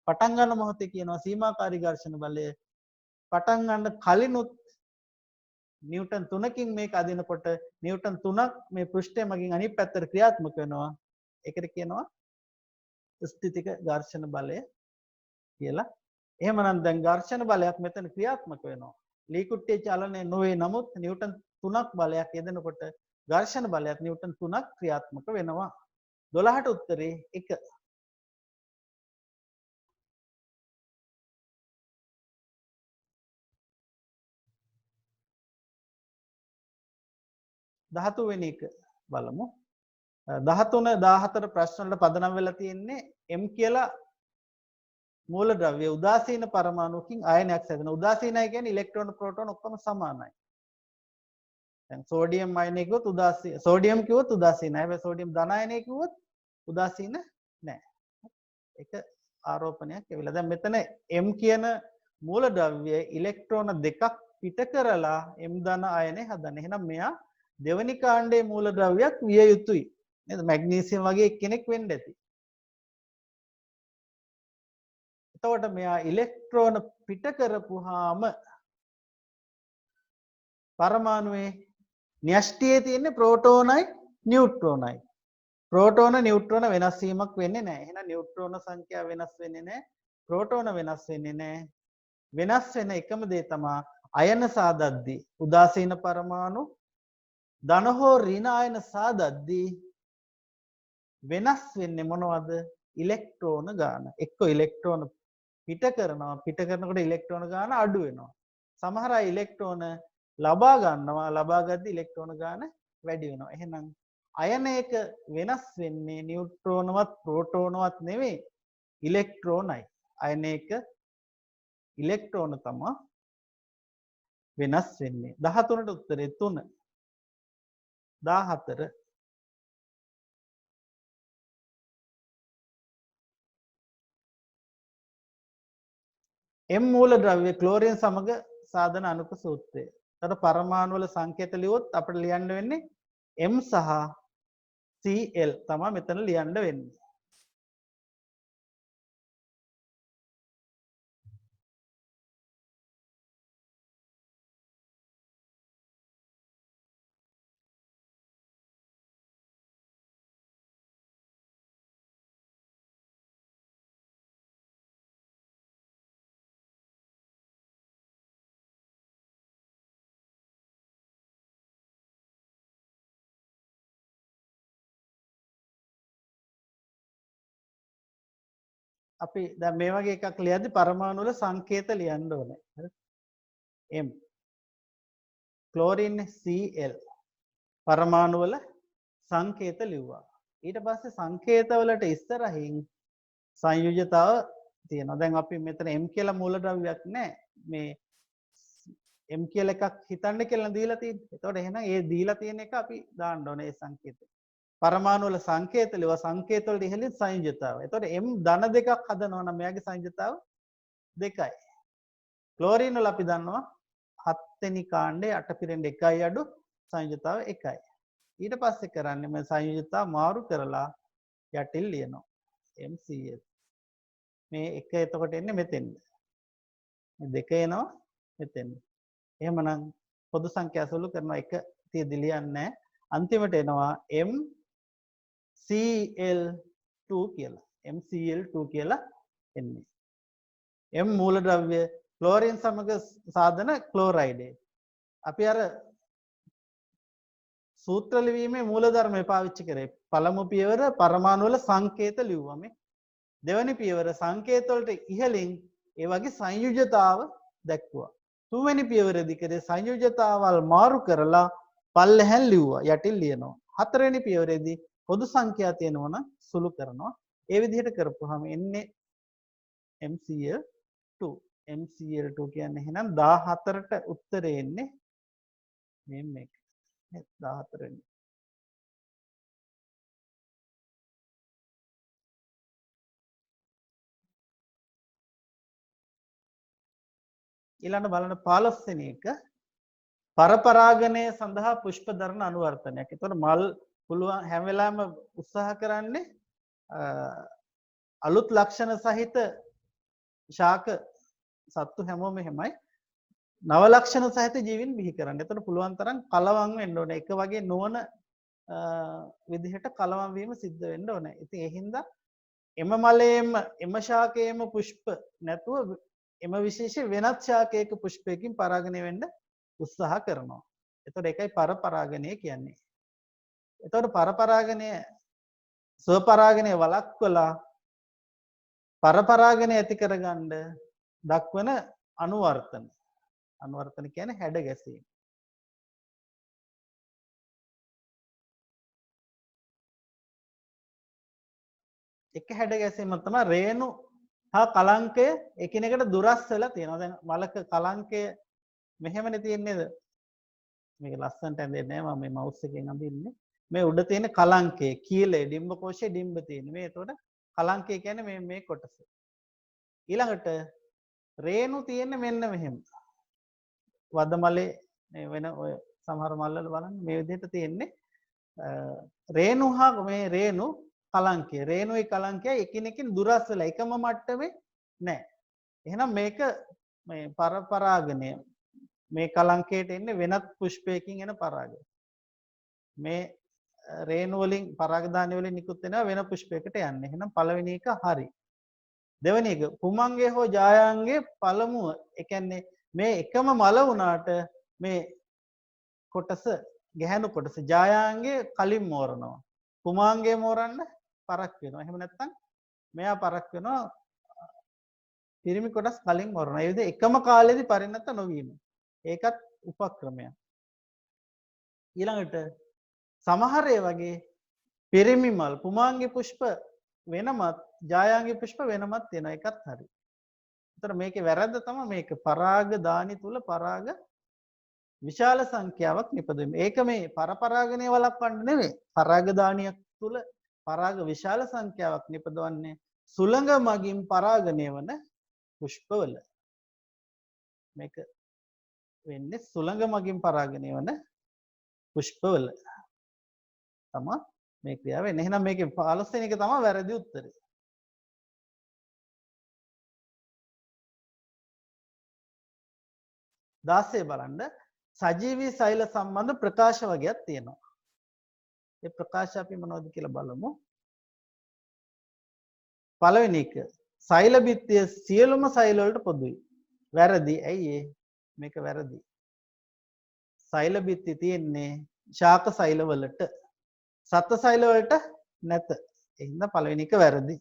පටන් ගන්න මොහොතේ කියනවා සීමාකාරී ඝර්ෂණ බලය. පටන් ගන්න කලිනුත් නිව්ටන් 3කින් මේක අදිනකොට නිව්ටන් 3ක් මේ පෘෂ්ඨය මගින් අනිත් පැත්තට ක්‍රියාත්මක වෙනවා. ඒකට කියනවා ස්ථිතික ඝර්ෂණ බලය කියලා. එහෙමනම් දැන් ඝර්ෂණ බලයක් මෙතන ක්‍රියාත්මක වෙනවා. ලී කුට්ටියේ චලනය නොවේ. නමුත් නිව්ටන් 3ක් බලයක් යෙදෙනකොට ඝර්ෂණ බලයක් නිව්ටන් 3ක් ක්‍රියාත්මක වෙනවා. 12ට උත්තරේ 1. දහතු වෙනි එක බලමු. 13 14 ප්‍රශ්න වලට පදනම් වෙලා තියෙන්නේ M කියලා මූලද්‍රව්‍ය උදාසීන පරමාණුකින් අයනයක් හැදෙන. උදාසීනයි කියන්නේ ඉලෙක්ට්‍රෝන ප්‍රෝටෝන ඔක්කොම සමානයි. දැන් සෝඩියම් අයනය කිව්වොත් උදාසීන, සෝඩියම් කිව්වොත් උදාසීනයි. හැබැයි සෝඩියම් ධන අයනය කිව්වොත් උදාසීන නැහැ. ඒක ආරෝපණයක් වෙලා. දැන් මෙතන M කියන මූලද්‍රව්‍ය ඉලෙක්ට්‍රෝන දෙකක් පිට කරලා M ධන අයනය හදන. එහෙනම් මෙයා දෙවනි කාණ්ඩයේ මූලද්‍රව්‍යයක් විය යුතුයි. නේද? මැග්නීසියම් වගේ කෙනෙක් වෙන්න ඇති. එතකොට මෙයා ඉලෙක්ට්‍රෝන පිට කරපුවාම පරමාණුවේ න්‍යෂ්ටියේ තියෙන්නේ ප්‍රෝටෝනයි නියුට්‍රෝනයි. ප්‍රෝටෝන නියුට්‍රෝන වෙනස් වීමක් වෙන්නේ නැහැ. එහෙනම් නියුට්‍රෝන සංඛ්‍යාව වෙනස් වෙන්නේ නැහැ. ප්‍රෝටෝන වෙනස් වෙන්නේ නැහැ. වෙනස් වෙන එකම දේ තමයි අයන සාදද්දී උදාසීන පරමාණු ධන හෝ ඍණ අයන සාදද්දී වෙනස් වෙන්නේ මොනවද? ඉලෙක්ට්‍රෝන ගාන. එක්ක ඉලෙක්ට්‍රෝන පිට කරනවා. පිට කරනකොට ඉලෙක්ට්‍රෝන ගාන අඩු වෙනවා. සමහර අය ඉලෙක්ට්‍රෝන ලබා ගන්නවා. ලබා ගද්දී ඉලෙක්ට්‍රෝන ගාන වැඩි වෙනවා. එහෙනම් අයනයක වෙනස් වෙන්නේ නියුට්‍රෝනවත් ප්‍රෝටෝනවත් නෙවෙයි ඉලෙක්ට්‍රෝනයි. අයනයක ඉලෙක්ට්‍රෝන තමයි වෙනස් වෙන්නේ. 13ට උත්තරේ 3. 14 M මූලද්‍රව්‍ය ක්ලෝරින් සමග සාධන අණුක සූත්‍රය. එතකොට පරමාණු වල සංකේත ලියුවොත් අපිට ලියන්න වෙන්නේ M සහ Cl තමයි මෙතන ලියන්න වෙන්නේ. අපි දැන් මේ වගේ එකක් ලියද්දි පරමාණු වල සංකේත ලියන්න ඕනේ. හරි? M ක්ලෝරින් Cl පරමාණු වල සංකේත ලිව්වා. ඊට පස්සේ සංකේත වලට ඉස්සරහින් සංයුජතාව තියෙනවා. දැන් අපි මෙතන M කියලා මූලද්‍රව්‍යයක් නැහැ. මේ M කියලා එකක් හිතන්න කියලා දීලා තියෙන්නේ. එතකොට එහෙනම් ඒ දීලා තියෙන එක අපි දාන්න ඕනේ ඒ සංකේතය. පරමාණු වල සංකේත ලියව සංකේත වලට ඉහළින් සංයුජතාව. එතකොට M ධන දෙකක් හදනවා නම් මෙයාගේ සංයුජතාව 2යි. ක්ලෝරින් වල අපි දන්නවා 7 වෙනි කාණ්ඩේ 8 පිරෙන් 1යි අඩු සංයුජතාව 1යි. ඊට පස්සේ කරන්නේ මේ සංයුජතාව මාරු කරලා යටින් ලියනවා. MCl. මේ 1 එතකොට එන්නේ මෙතෙන්ද. මේ 2 එනවා මෙතෙන්ද. එහෙමනම් පොදු සංඛ්‍යා සුළු කරනවා 1 තියදී ලියන්නේ අන්තිමට එනවා MCl2 කියලා. MCl2 කියලා එන්නේ. M මූලද්‍රව්‍ය ක්ලෝරින් සමග සාධන ක්ලෝරයිඩේ. අපි අර සූත්‍ර ලිවීමේ මූලධර්මය පාවිච්චි කරේ. පළමු පියවර පරමාණු වල සංකේත ලිව්වා මේ. දෙවැනි පියවර සංකේත වලට ඉහළින් ඒ වගේ සංයුජතාව දැක්වුවා. තුන්වෙනි පියවරදී කරේ සංයුජතාවල් මාරු කරලා පල්ලෙහැන් ලිව්වා. යටින් ලියනවා. හතරවෙනි පියවරේදී පොදු සංඛ්‍යා තියෙනවා නම් සුළු කරනවා. ඒ විදිහට කරපුවාම එන්නේ MCl2. MCl2 කියන්නේ එහෙනම් 14ට උත්තරේ එන්නේ මේක. 14 වෙනි. ඊළඟ බලන්න 15 වෙනි එක පරපරාගණය සඳහා පුෂ්ප දරන අනුවර්තනයක්. ඒතකොට මල් පුළුවන් හැම වෙලාවෙම උත්සාහ කරන්නේ අලුත් ලක්ෂණ සහිත ශාක සත්තු හැමෝම එහෙමයි. නව ලක්ෂණ සහිත ජීවීන් බිහි කරන්න. එතකොට පුළුවන් තරම් කලවම් වෙන්න ඕනේ. එක වගේ නොවන විදිහට කලවම් වීම සිද්ධ වෙන්න ඕනේ. ඉතින් ඒ හින්දා එම මලයේම එම ශාකයේම පුෂ්ප නැතුව එම විශේෂ වෙනත් ශාකයක පුෂ්පයකින් පරාගණය වෙන්න උත්සාහ කරනවා. එතකොට ඒකයි පරපරාගණය කියන්නේ. එතකොට පරපරාගණය ස්වපරාගණය වළක්වලා පරපරාගණය ඇති කරගන්න දක්වන අනුවර්තන. අනුවර්තන කියන්නේ හැඩ ගැසීම. එක හැඩ ගැසීමක් තමයි රේණු හා කලංකය එකිනෙකට දුරස් වෙලා තියෙනවා. දැන් මලක කලංකය මෙහෙමනේ තියෙන්නේ. මේක ලස්සනට ඇඳෙන්නේ නැහැ. මම මේ මවුස් එකෙන් අඳින්නේ. මේ උඩ තියෙන කලංකය කීලේ ඩිම්බ කෝෂයේ ඩිම්බ තියෙන්නේ. මේ එතකොට කලංකය කියන්නේ මේ කොටස. ඊළඟට රේණු තියෙන්නේ මෙන්න මෙහෙම. වදමලේ මේ වෙන ඔය සමහර මල්වල බලන්න මේ විදිහට තියෙන්නේ රේණු හා මේ රේණු කලංකය. රේණුයි කලංකයයි එකිනෙකින් දුරස් වෙලා එකම මට්ටමේ නැහැ. එහෙනම් මේක මේ පරපරාගණය මේ කලංකයට එන්නේ වෙනත් පුෂ්පයකින් එන පරාගය. මේ රේණු වලින් පරාගධානි වලින් නිකුත් වෙනවා වෙන පුෂ්පයකට යන්නේ. එහෙනම් පළවෙනි එක හරි. දෙවෙනි එක පුමංගේ හෝ ජායාංගේ පළමුව ඒ කියන්නේ මේ එකම මල වුණාට මේ කොටස ගැහැණු කොටස ජායාංගේ කලින් මෝරනවා. පුමාංගේ මෝරන්න පරක් වෙනවා. එහෙම නැත්නම් මෙයා පරක් වෙනවා පිරිමි කොටස් කලින් මෝරනවා. ඒ විදිහට එකම කාලෙදී පරිණත නොවීම. ඒකත් උපක්‍රමයක්. ඊළඟට සමහර ඒ වගේ පිරිමි මල් පුමාංගේ පුෂ්ප වෙනමත් ජායාංගේ පුෂ්ප වෙනමත් තියෙනවා. ඒකත් හරි. ඒතර මේකේ වැරද්ද තමයි මේක පරාග දානි තුල පරාග විශාල සංඛ්‍යාවක් නිපදවීම. ඒක මේ පරපරාගණය වළක්වන්න නෙවෙයි. පරාගධානියක් තුල පරාග විශාල සංඛ්‍යාවක් නිපදවන්නේ සුළඟ මගින් පරාගණය වන පුෂ්පවල. මේක වෙන්නේ සුළඟ මගින් පරාගණය වන පුෂ්පවල. තමයි මේ ක්‍රියාව වෙන්නේ. එහෙනම් මේකේ 15 වෙනි එක තමයි වැරදි උත්තරේ. 16 බලන්න සජීවී සෛල සම්බන්ධ ප්‍රකාශ වගේක් තියෙනවා. ඒ ප්‍රකාශ අපි මොනවද කියලා බලමු. පළවෙනි එක සෛල බිත්තිය සියලුම සෛල වලට පොදුයි. වැරදි. ඇයි ඒ? මේක වැරදි. සෛල බිත්ති තියෙන්නේ ශාක සෛල වලට. සත්ත්ව සෛල වලට නැත. එහෙනම් පළවෙනි එක වැරදි.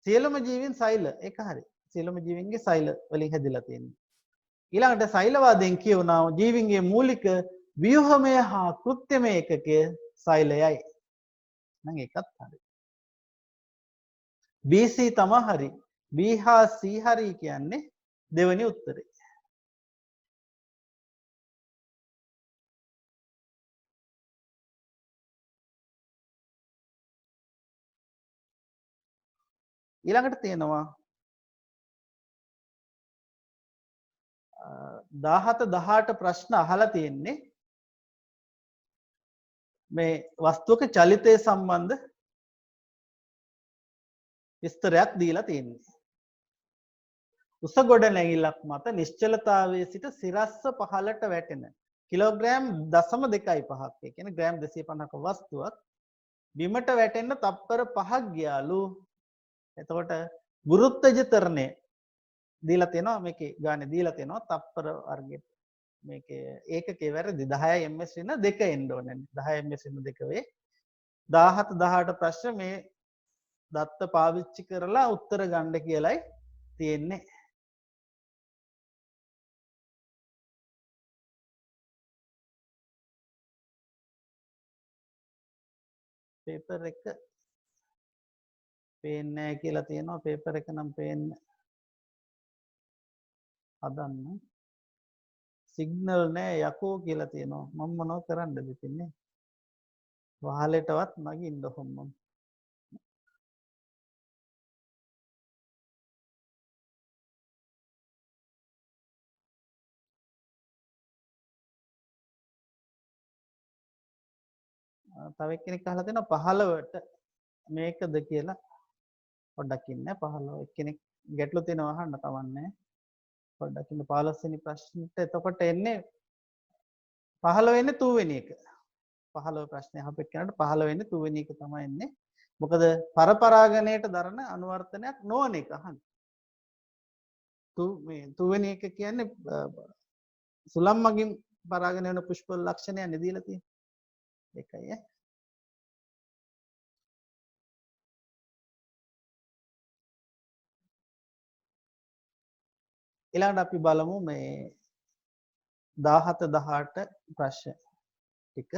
සියලුම ජීවීන් සෛල ඒක හරි. සියලුම ජීවීන්ගේ සෛල වලින් හැදිලා තියෙන්නේ. ඊළඟට සෛලවාදයෙන් කියවනවා ජීවීන්ගේ මූලික ව්‍යුහමය හා කෘත්‍යමය ඒකකය සෛලයයි. නම් ඒකත් හරි. BC තමයි හරි. B හා C හරි කියන්නේ දෙවෙනි උත්තරේ. ඊළඟට තියෙනවා 17 18 ප්‍රශ්න අහලා තියෙන්නේ මේ වස්තුවක චලිතය සම්බන්ධ විස්තරයක් දීලා තියෙන්නේ. උස ගොඩ නැගිල්ලක් මත නිශ්චලතාවයේ සිට සිරස්ස පහළට වැටෙන කිලෝග්‍රෑම් 0.25ක් ඒ කියන්නේ ග්‍රෑම් 250ක වස්තුවක් බිමට වැටෙන්න තප්පර 5ක් ගියාලු. එතකොට ගුරුත්වජ තරණය දීලා තියෙනවා මේකේ ගානේ දීලා තියෙනවා තප්පර වර්ගයේ මේකේ ඒකකේ වැරදි 10 ms වෙන 2 එන්න ඕනේ 10 ms වෙන 2 වේ 17 18 ප්‍රශ්න මේ දත්ත පාවිච්චි කරලා උත්තර ගන්න කියලයි තියෙන්නේ. පේපර් එක පේන්නේ නැහැ කියලා තියෙනවා පේපර් එක නම් පේන්නේ හදන්න සිග්නල් නෑ යකෝ කියලා තියෙනවා මම මොනව කරන්නද ඉතින්නේ වහලෙටවත් නගින්න ඔහොම තව එක්කෙනෙක් අහලා තියෙනවා 15ට මේකද කියලා පොඩ්ඩක් ඉන්න 15 එක්කෙනෙක් ගැටලු තියෙනවා අහන්න කවන්නේ පොඩ්ඩක් ඉන්න 15 වෙනි ප්‍රශ්නෙට එතකොට එන්නේ 15 වෙන්නේ 2 වෙනි එක 15 ප්‍රශ්නේ අහපු එක්කෙනාට 15 වෙන්නේ 2 වෙනි එක තමයි එන්නේ මොකද පරපරාගණයට දරන අනුවර්තනයක් නොවන එක අහන්නේ 2 වෙනි එක කියන්නේ සුලම් මගින් පරාගණය වෙන පුෂ්ප ලක්ෂණයන් දීලා තියෙන්නේ ඒකයි ඊළඟට අපි බලමු මේ 17 18 ප්‍රශ්න ටික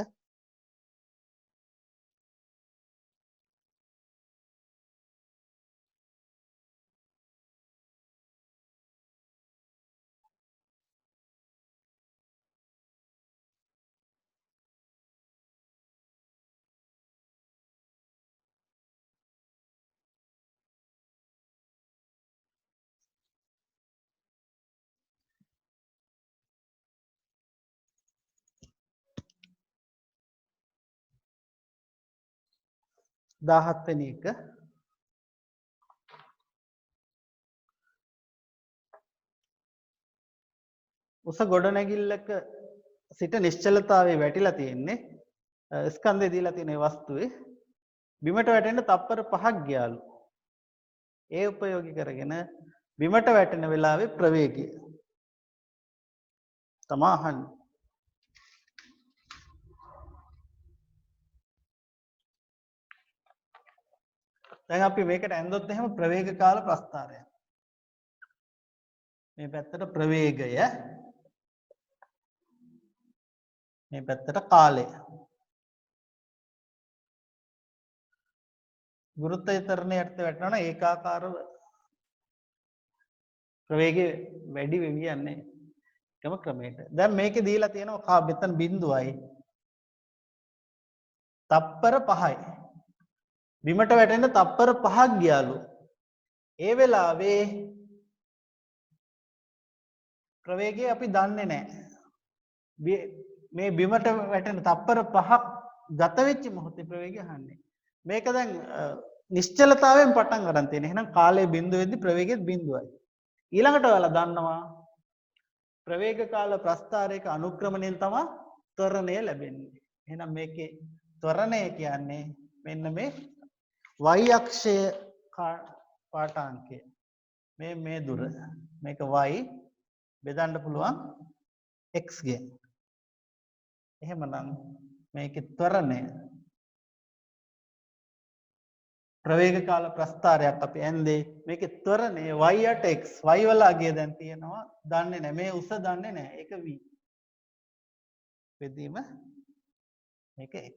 17 වෙනි එක උස ගොඩනැගිල්ලක සිට නිශ්චලතාවයේ වැටිලා තියෙන්නේ ස්කන්ධය දීලා තියෙන වස්තුවේ බිමට වැටෙන්න තප්පර 5ක් ගියාලු. ඒ උපයෝගී කරගෙන බිමට වැටෙන වෙලාවේ ප්‍රවේගය තමයි අහන්නේ. දැන් අපි මේකට ඇඳොත් එහෙම ප්‍රවේග කාල ප්‍රස්ථාරය. මේ පැත්තට ප්‍රවේගය මේ පැත්තට කාලය. ගුරුත්වය තරණයට වැටෙනවා ඒකාකාරව ප්‍රවේගය වැඩි වෙවි යන්නේ. ක්‍රම ක්‍රමයට. දැන් මේකේ දීලා තියෙනවා කා මෙතන බිඳුවයි. තප්පර 5යි. බිමට වැටෙන්න තප්පර 5ක් ගියාලු. ඒ වෙලාවේ ප්‍රවේගය අපි දන්නේ නැහැ. මේ බිමට වැටෙන තප්පර 5ක් ගත වෙච්ච මොහොතේ ප්‍රවේගය අහන්නේ. මේක දැන් නිශ්චලතාවයෙන් පටන් ගන්න තියෙන. එහෙනම් කාලයේ බිඳුවෙද්දි ප්‍රවේගයත් බිඳුවයි. ඊළඟට ඔයාලා දන්නවා ප්‍රවේග කාල ප්‍රස්ථාරයක අනුක්‍රමණයෙන් තමයි ත්වරණය ලැබෙන්නේ. එහෙනම් මේකේ ත්වරණය කියන්නේ මෙන්න මේ y අක්ෂය පාඨාංකය. මේ දුර. මේක y බෙදන්න පුළුවන් x ගෙන්. එහෙමනම් මේකේ ත්වරණය ප්‍රවේග කාල ප්‍රස්ථාරයක් අපි ඇන්දේ මේකේ ත්වරණය y යට x y වල අගය දැන් තියෙනවා දන්නේ නැහැ මේ උස දන්නේ නැහැ ඒක v බෙදීම මේක x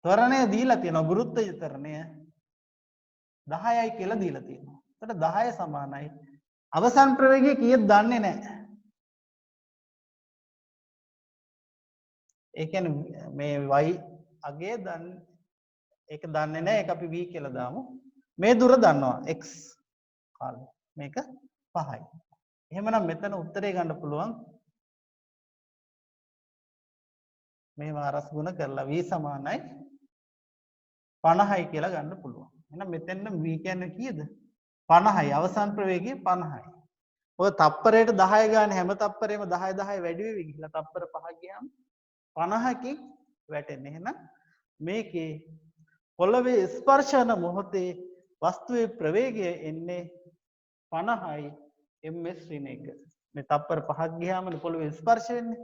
ත්වරණය දීලා තියෙනවා ගුරුත්වය ත්වරණය 10යි කියලා දීලා තියෙනවා. එතකොට 10 සමානයි අවසන් ප්‍රවේගය කීයද දන්නේ නැහැ. ඒ කියන්නේ මේ y අගය ඒක දන්නේ නැහැ ඒක අපි v කියලා දාමු. මේ දුර දන්නවා x කාලය. මේක 5යි. එහෙමනම් මෙතන උත්තරේ ගන්න පුළුවන් මේ වාරස් ගුණ කරලා v සමානයි 50යි කියලා ගන්න පුළුවන්. එහෙනම් මෙතෙන් v කියන්නේ කීයද? 50යි. අවසන් ප්‍රවේගය 50යි. ඔය තප්පරයට 10 ගන්න හැම තප්පරෙම 10 10 වැඩි වෙවි ගිහලා තප්පර 5 ගියාම 50කින් වැටෙන්නේ. එහෙනම් මේකේ පොළවේ ස්පර්ශ වන මොහොතේ වස්තුවේ ප්‍රවේගය එන්නේ 50යි ms ඍණ 1. මේ තප්පර 5ක් ගියාමනේ පොළවේ ස්පර්ශ වෙන්නේ.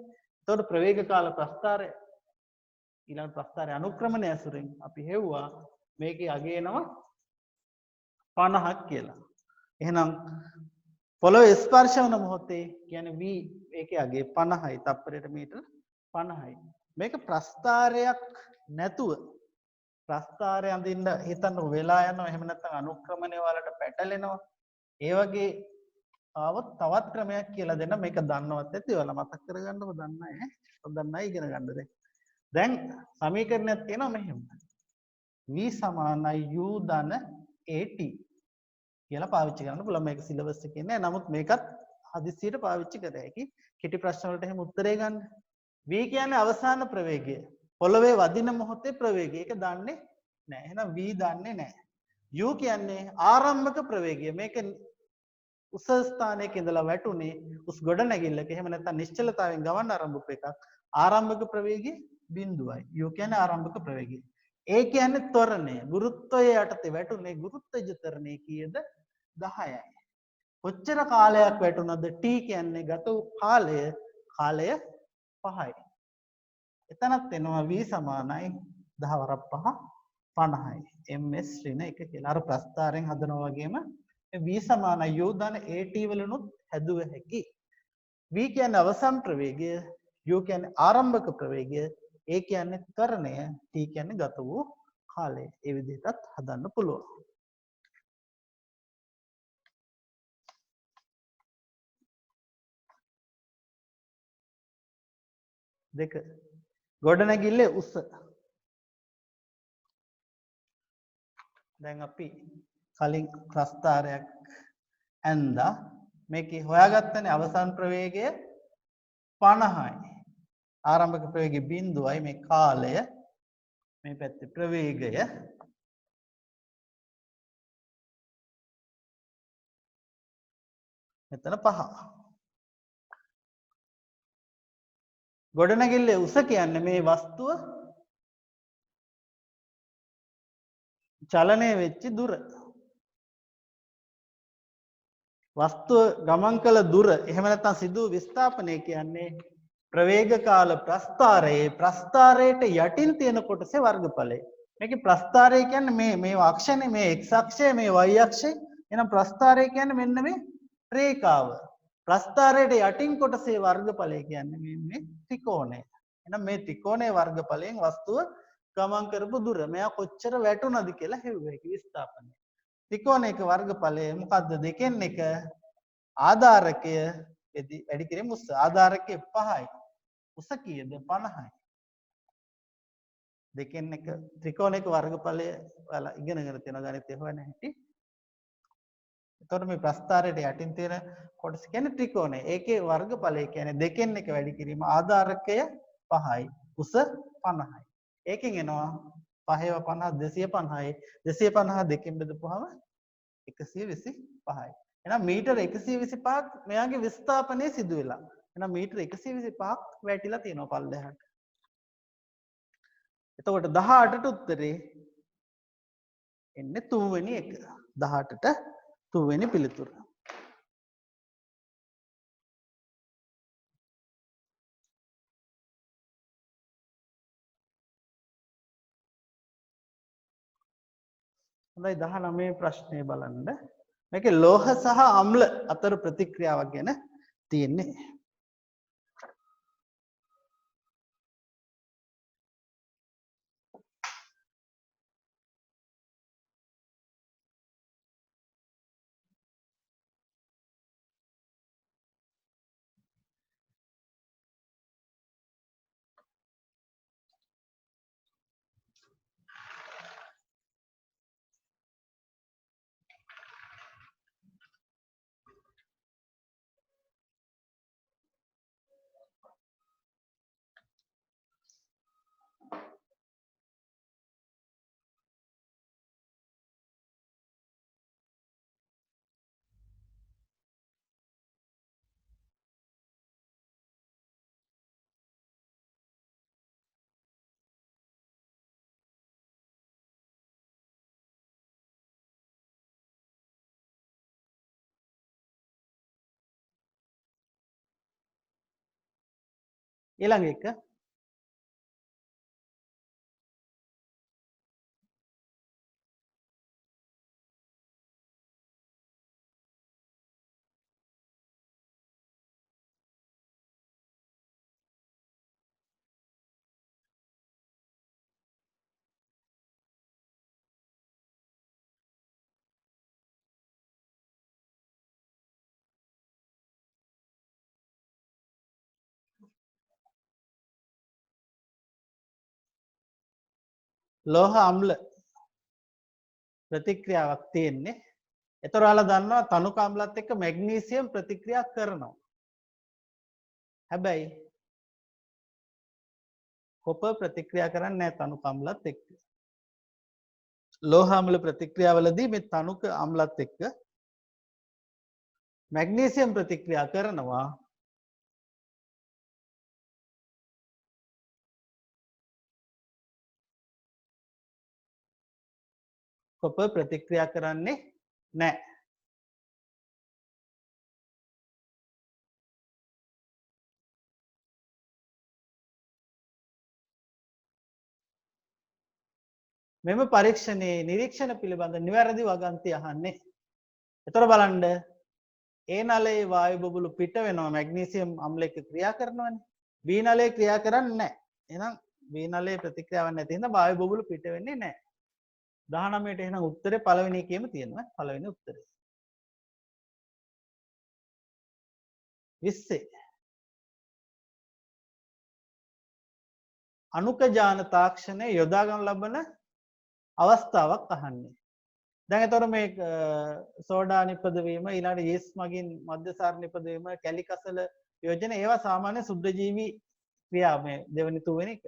එතකොට ප්‍රවේග කාල ප්‍රස්ථාරය ඊළඟ ප්‍රස්ථාරය අනුක්‍රමණය ඇසුරින් අපි හෙව්වා මේකේ අගයනවා 50ක් කියලා. එහෙනම් පොළවේ ස්පර්ශ වන මොහොතේ කියන්නේ v ඒකේ අගය 50යි තප්පරයට මීටර 50යි. මේක ප්‍රස්ථාරයක් නැතුව ප්‍රස්ථාරය අඳින්න හිතන්න වෙලා යනවා එහෙම නැත්නම් අනුක්‍රමණය වලට පැටලෙනවා. ඒ වගේ ආවොත් තවත් ක්‍රමයක් කියලා දෙන්න මේක දන්නවත් ඇති ඔයාලා මතක් කරගන්නව දන්නේ නැහැ. දන්නයි ඉගෙන ගන්න දැන් සමීකරණයක් තියෙනවා මෙහෙම. v සමානයි u ධන at කියලා පාවිච්චි කරන්න පුළුවන් මේක සිලබස් එකේ නෑ. නමුත් මේකත් හදිස්සියට පාවිච්චි කර හැකි. කෙටි ප්‍රශ්න වලට එහෙම උත්තරේ ගන්න. v කියන්නේ අවසාන ප්‍රවේගය. පොළවේ වදින මොහොතේ ප්‍රවේගය. ඒක දන්නේ නැහැ. එහෙනම් v දන්නේ නැහැ. u කියන්නේ ආරම්භක ප්‍රවේගය. මේක උස ස්ථානයක ඉඳලා වැටුනේ උස් ගොඩ නැගිල්ලක. එහෙම නැත්නම් නිශ්චලතාවයෙන් ගමන් ආරම්භක එකක්. ආරම්භක ප්‍රවේගය බිඳුවයි. u කියන්නේ ආරම්භක ප්‍රවේගය. ඒ කියන්නේ ත්වරණය. ගුරුත්වය යටතේ වැටුනේ ගුරුත්වජ ත්වරණය කීයද? 10යි. කොච්චර කාලයක් වැටුණද? t කියන්නේ ගත වූ කාලය 5යි. එතනත් එනවා v සමානයි 10 වරක් 5 50යි. ms ඍණ 1 කියලා. අර ප්‍රස්ථාරයෙන් හදනවා වගේම v සමානයි u ධන at වලනුත් හැදුව හැකි. v කියන්නේ අවසන් ප්‍රවේගය, u කියන්නේ ආරම්භක ප්‍රවේගය, a කියන්නේ ත්වරණය, t කියන්නේ ගත වූ කාලය. ඒ විදිහටත් හදන්න පුළුවන්. දෙක ගොඩනැගිල්ලේ උස. දැන් අපි කලින් ප්‍රස්ථාරයක් ඇන්දා මේකේ හොයාගත්තනේ අවසන් ප්‍රවේගය 50යි. ආරම්භක ප්‍රවේගය බිඳුවයි. මේ කාලය මේ පැත්තේ ප්‍රවේගය මෙතන 5. ගොඩනැගිල්ලේ උස කියන්නේ මේ වස්තුව චලනය වෙච්ච දුර. වස්තුව ගමන් කළ දුර එහෙම නැත්නම් සිදු විස්ථාපනය කියන්නේ ප්‍රවේග කාල ප්‍රස්ථාරයට යටින් තියෙන කොටසේ වර්ගඵලය. මේකේ ප්‍රස්ථාරය කියන්නේ මේ අක්ෂනේ මේ x අක්ෂය මේ y අක්ෂය. එහෙනම් ප්‍රස්ථාරය කියන්නේ මෙන්න මේ රේඛාව. ප්‍රස්ථාරයට යටින් කොටසේ වර්ගඵලය කියන්නේ මේ ත්‍රිකෝණය. එහෙනම් මේ ත්‍රිකෝණයේ වර්ගඵලයෙන් වස්තුව ගමන් කරපු දුර මෙයා කොච්චර වැටුණද කියලා හෙව්වේ විස්ථාපනය. ත්‍රිකෝණයක වර්ගඵලය මොකද්ද? දෙකෙන් එක ආධාරකය වැඩි කිරීම උස ආධාරකයේ 5යි. උස කීයද? 50යි. දෙකෙන් එක ත්‍රිකෝණයක වර්ගඵලය ඔයාලා ඉගෙනගෙන තියෙනවා ගණිතය හොයන හැටි. එතකොට මේ ප්‍රස්ථාරයට යටින් තියෙන කොටස කියන්නේ ත්‍රිකෝණය. ඒකේ වර්ගඵලය කියන්නේ දෙකෙන් එක වැඩි කිරීම ආධාරකය 5යි. උස 50යි. ඒකෙන් එනවා 5 50 250යි. 250 දෙකෙන් බෙදපුවාම 125යි. එහෙනම් මීටර 125ක් මෙයාගේ විස්ථාපනය සිදු වෙලා. එහෙනම් මීටර 125ක් වැටිලා තියෙනවා පල්ලෙහාට. එතකොට 18ට උත්තරේ එන්නේ 3 වෙනි එක. 18ට 3 වෙනි පිළිතුර. හොඳයි 19 ප්‍රශ්නේ බලන්න. මේකේ ලෝහ සහ අම්ල අතර ප්‍රතික්‍රියාවක් ගැන තියෙන්නේ. ඊළඟ එක ලෝහ අම්ල ප්‍රතික්‍රියාවක් තියෙන්නේ. ඒතර ඔයාලා දන්නවා තනුක අම්ලත් එක්ක මැග්නීසියම් ප්‍රතික්‍රියා කරනවා. හැබැයි කොපර් ප්‍රතික්‍රියා කරන්නේ නැහැ තනුක අම්ලත් එක්ක. ලෝහ අම්ල ප්‍රතික්‍රියාවලදී මේ තනුක අම්ලත් එක්ක මැග්නීසියම් ප්‍රතික්‍රියා කරනවා. කොපර් ප්‍රතික්‍රියා කරන්නේ නැහැ. මෙම පරීක්ෂණයේ නිරීක්ෂණ පිළිබඳ නිවැරදි වගන්ති අහන්නේ. එතකොට බලන්න ඒ නලයේ වායු බබළු පිට වෙනවා මැග්නීසියම් අම්ල එක්ක ක්‍රියා කරනවානේ. B නලයේ ක්‍රියා කරන්නේ නැහැ. එහෙනම් B නලයේ ප්‍රතික්‍රියාවක් නැති හින්දා වායු බබළු පිට වෙන්නේ නැහැ. 19ට එහෙනම් උත්තරේ පළවෙනි එකේම තියෙනවා. පළවෙනි උත්තරේ. 20 අණුක ජාන තාක්ෂණය යොදා ගන්න ලබන අවස්ථාවක් අහන්නේ. දැන් එතකොට මේ සෝඩා නිපදවීම ඊළඟට යීස් මගින් මද්‍යසාර නිපදවීම කැලිකසල යෝජන ඒවා සාමාන්‍ය සුද්ධජීවී ක්‍රියා මේ දෙවෙනි තුන්වෙනි එක.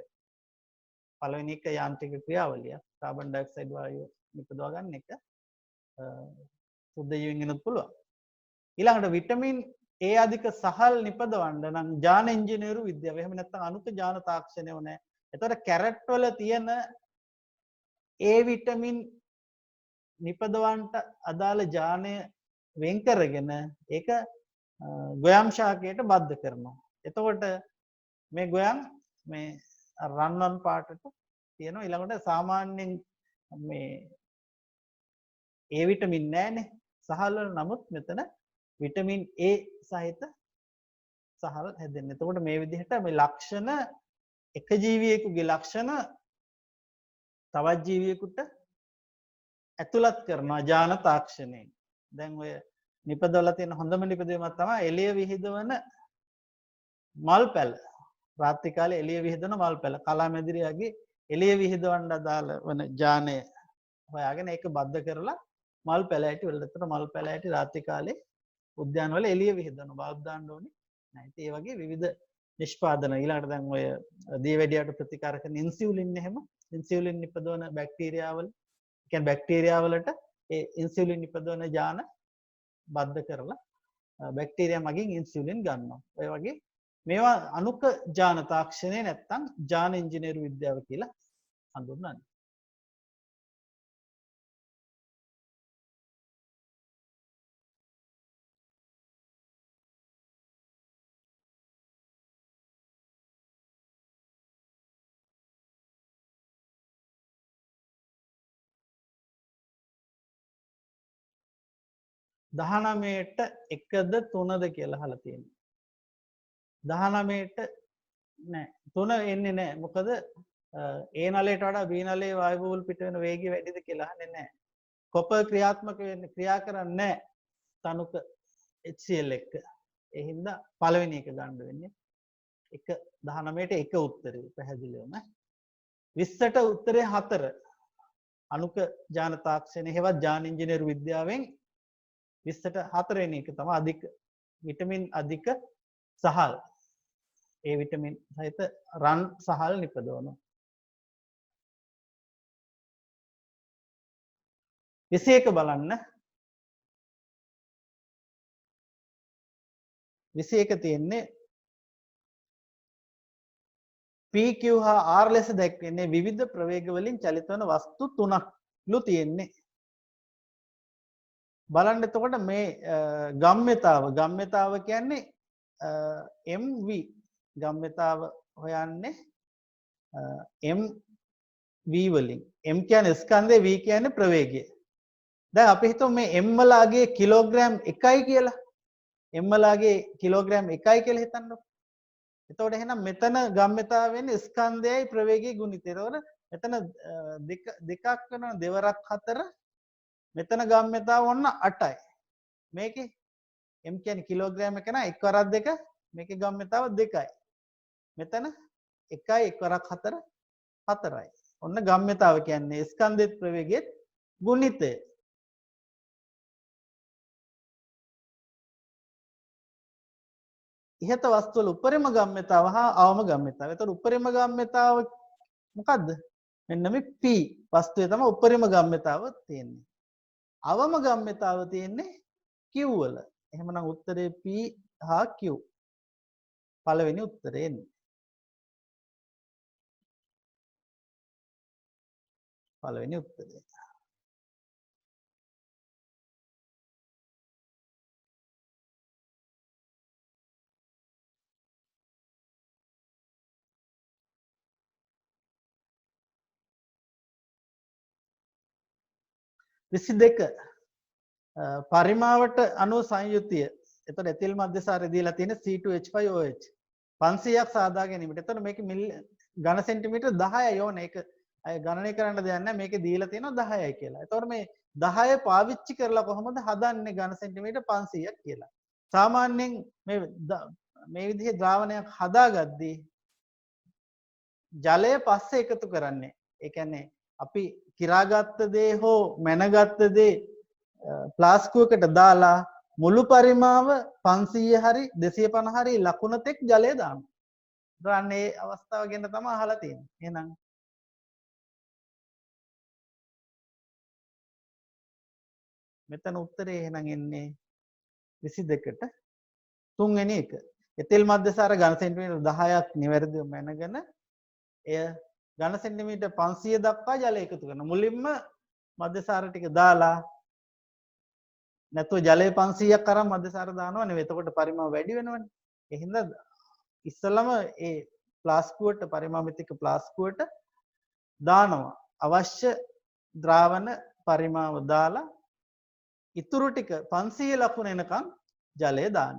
පළවෙනි එක යාන්ත්‍රික ක්‍රියාවලිය කාබන් ඩයොක්සයිඩ් වායුව නිපදවා ගන්න එක සුද්ධජීවීන් වෙනත් පුළුවන්. ඊළඟට විටමින් A අධික සහල් නිපදවන්න නම් ජාන ඉංජිනේරු විද්‍යාව එහෙම නැත්නම් අණුක ජාන තාක්ෂණය ඕනේ. එතකොට කැරට් වල තියෙන A විටමින් නිපදවන්නට අදාළ ජානය වෙන් කරගෙන ඒක ගොයම් ශාකයට බද්ධ කරනවා. එතකොට මේ ගොයම් මේ රන්වන් පාටට තියෙනවා. ඊළඟට සාමාන්‍යයෙන් මේ A විටමින් නැහැනේ සහල් වල. නමුත් මෙතන විටමින් A සහිත සහල් හැදෙන්නේ. එතකොට මේ විදිහට මේ ලක්ෂණ එක ජීවියෙකුගේ ලක්ෂණ තවත් ජීවියෙකුට ඇතුළත් කරනවා ජාන තාක්ෂණයෙන්. දැන් ඔය නිපදවලා තියෙන හොඳම නිපදවීමක් තමයි එළිය විහිදවන මල් පැල. රාත්‍රී කාලේ එළිය විහිදවන මල් පැල. කලාමැදිරියාගේ එළිය විහිදවන්න අදාළ වන යානය හොයාගෙන ඒක බද්ධ කරලා මල් පැල ඇටි වල. එතකොට මල් පැල ඇටි රාත්‍රී කාලේ උද්‍යානවල එළිය විහිදවන බල්බ් දාන්න ඕනේ නැහැ. ඉතින් ඒ වගේ විවිධ නිෂ්පාදන ඊළඟට දැන් ඔය දියවැඩියට ප්‍රතිකාර කරන ඉන්සියුලින් එහෙම ඉන්සියුලින් නිපදවන බැක්ටීරියාවල කියන්නේ බැක්ටීරියාවලට ඒ ඉන්සියුලින් නිපදවන යාන බද්ධ කරලා බැක්ටීරියා මගින් ඉන්සියුලින් ගන්නවා. ඔය වගේ මේවා අනුක ජාන තාක්ෂණය නැත්තම් ජාන ඉංජිනේරු විද්‍යාව කියලා හඳුන්වන්නේ. දහනමයට එකද තුනද කියලා අහලා තියෙනවා. 19ට නෑ 3 එන්නේ නෑ. මොකද ඒ නලයට වඩා බී නලයේ වායු බූල් පිට වෙන වේගය වැඩිද කියලා අහන්නේ නෑ. කොපර් ක්‍රියාත්මක වෙන්නේ ක්‍රියා කරන්නේ නෑ තනුක HCl එක්ක. ඒ හින්දා පළවෙනි එක ගන්න වෙන්නේ. 19ට එක උත්තරේ පැහැදිලිවම. 20ට උත්තරේ 4. අනුක ජාන තාක්ෂණය හෙවත් ජාන ඉංජිනේරු විද්‍යාවෙන් 20ට 4 වෙනි එක තමයි අධික විටමින් අධික සහල්. ඒ විටමින් සහිත රන් සහල් නිපදවනවා. 21 බලන්න. 21 තියෙන්නේ PQ හා R ලෙස දැක්වෙන්නේ විවිධ ප්‍රවේග වලින් චලිත වන වස්තු තුනක්ලු තියෙන්නේ. බලන්න එතකොට මේ ගම්ම්‍යතාව කියන්නේ MV ගම්ම්‍යතාව හොයන්නේ MV වලින්. M කියන්නේ ස්කන්ධය, V කියන්නේ ප්‍රවේගය. දැන් අපි හිතමු මේ M වලගේ කිලෝග්‍රෑම් 1යි කියලා. M වලගේ කිලෝග්‍රෑම් 1යි කියලා හිතන්නකො. එතකොට එහෙනම් මෙතන ගම්ම්‍යතාව වෙන්නේ ස්කන්ධයයි ප්‍රවේගයේ ගුණිතය. එතකොට මෙතන දෙකක් වෙනවා දෙවරක් 4. මෙතන ගම්ම්‍යතාව ඔන්න 8යි. මේකේ M කියන්නේ කිලෝග්‍රෑම් එක නා 1 වරක් 2 මේකේ ගම්ම්‍යතාව 2යි. මෙතන 1යි 1 වරක් 4 4යි. ඔන්න ගම්ම්‍යතාව කියන්නේ ස්කන්ධෙත් ප්‍රවේගයේත් ගුණිතය. ඉහත වස්තු වල උපරිම ගම්ම්‍යතාව හා අවම ගම්ම්‍යතාව. එතකොට උපරිම ගම්ම්‍යතාව මොකද්ද? මෙන්න මේ P වස්තුවේ තමයි උපරිම ගම්ම්‍යතාව තියෙන්නේ. අවම ගම්ම්‍යතාව තියෙන්නේ Q වල. එහෙමනම් උත්තරේ P හා Q. පළවෙනි උත්තරේ එන්නේ. පළවෙනි උත්තරේ. දෙක පරිමාවට අනුව සංයුතිය. එතකොට එතිල් මධ්‍යසාරය දීලා තියෙන C2H5OH 500ක් සාදා ගැනීමට. එතකොට මේකේ ඝන සෙන්ටිමීටර් 10යි ඕන. ඒක අය ගණනය කරන්න දෙයක් නැහැ. මේකේ දීලා තියෙනවා 10යි කියලා. එතකොට මේ 10 පාවිච්චි කරලා කොහොමද හදන්නේ ඝන සෙන්ටිමීටර් 500ක් කියලා. සාමාන්‍යයෙන් මේ විදිහේ ද්‍රාවණයක් හදාගද්දී ජලය පස්සේ එකතු කරන්නේ. ඒ කියන්නේ අපි කිරාගත්ත දේ හෝ මැනගත්ත දේ ෆ්ලාස්කුවකට දාලා මුළු පරිමාව 500 හරි 250 හරි ලකුණ තෙක් ජලය දානවා. දාන්න ඒ අවස්ථාව ගැන තමයි අහලා තියෙන්නේ. එහෙනම් මෙතන උත්තරේ එහෙනම් එන්නේ 22ට 3 වෙනි එක. එතෙල් මධ්‍යසාර ඝන සෙන්ටිමීටර් 10ක් නිවැරදිව මැනගෙන එය ඝන සෙන්ටිමීටර් 500 දක්වා ජලය එකතු කරනවා. මුලින්ම මධ්‍යසාර ටික දාලා නැතුව ජලය 500ක් අරන් මධ්‍යසාර දානවා නෙවෙයි. එතකොට පරිමාව වැඩි වෙනවනේ. ඒ හින්දා ඉස්සලම ඒ ෆ්ලාස්කුවට පරිමාමිතික ෆ්ලාස්කුවට දානවා. අවශ්‍ය ද්‍රාවණ පරිමාව දාලා ඉතුරු ටික 500 ලකුණ එනකම් ජලය දාන්න.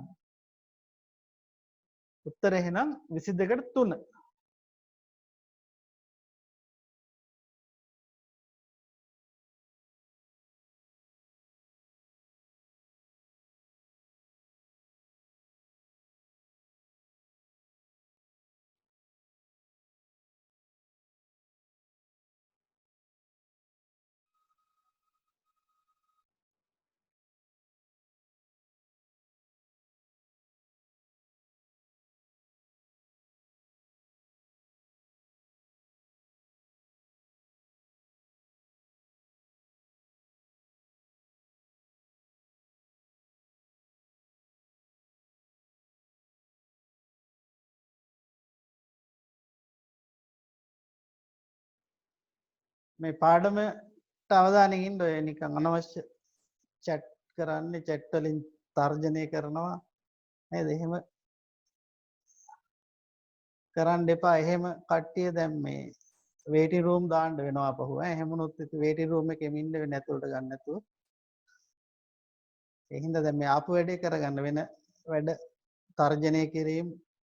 උත්තර එහෙනම් 22ට 3. මේ පාඩමට අවධානයෙන් ඉන්න ඔය නිකන් අනවශ්‍ය chat කරන්නේ chat වලින් තර්ජනය කරනවා නේද? එහෙම කරන්න එපා. එහෙම කට්ටිය දැන් මේ waiting room දාන්න වෙනවා අපහුව. එහෙම වුණොත් ඉතින් waiting room එකෙම ඉන්න වෙන්නේ ඇතුළට ගන්න නැතුව. ඒ හින්දා දැන් මේ ආපු වැඩේ කරගන්න වෙන වැඩ තර්ජනය කිරීම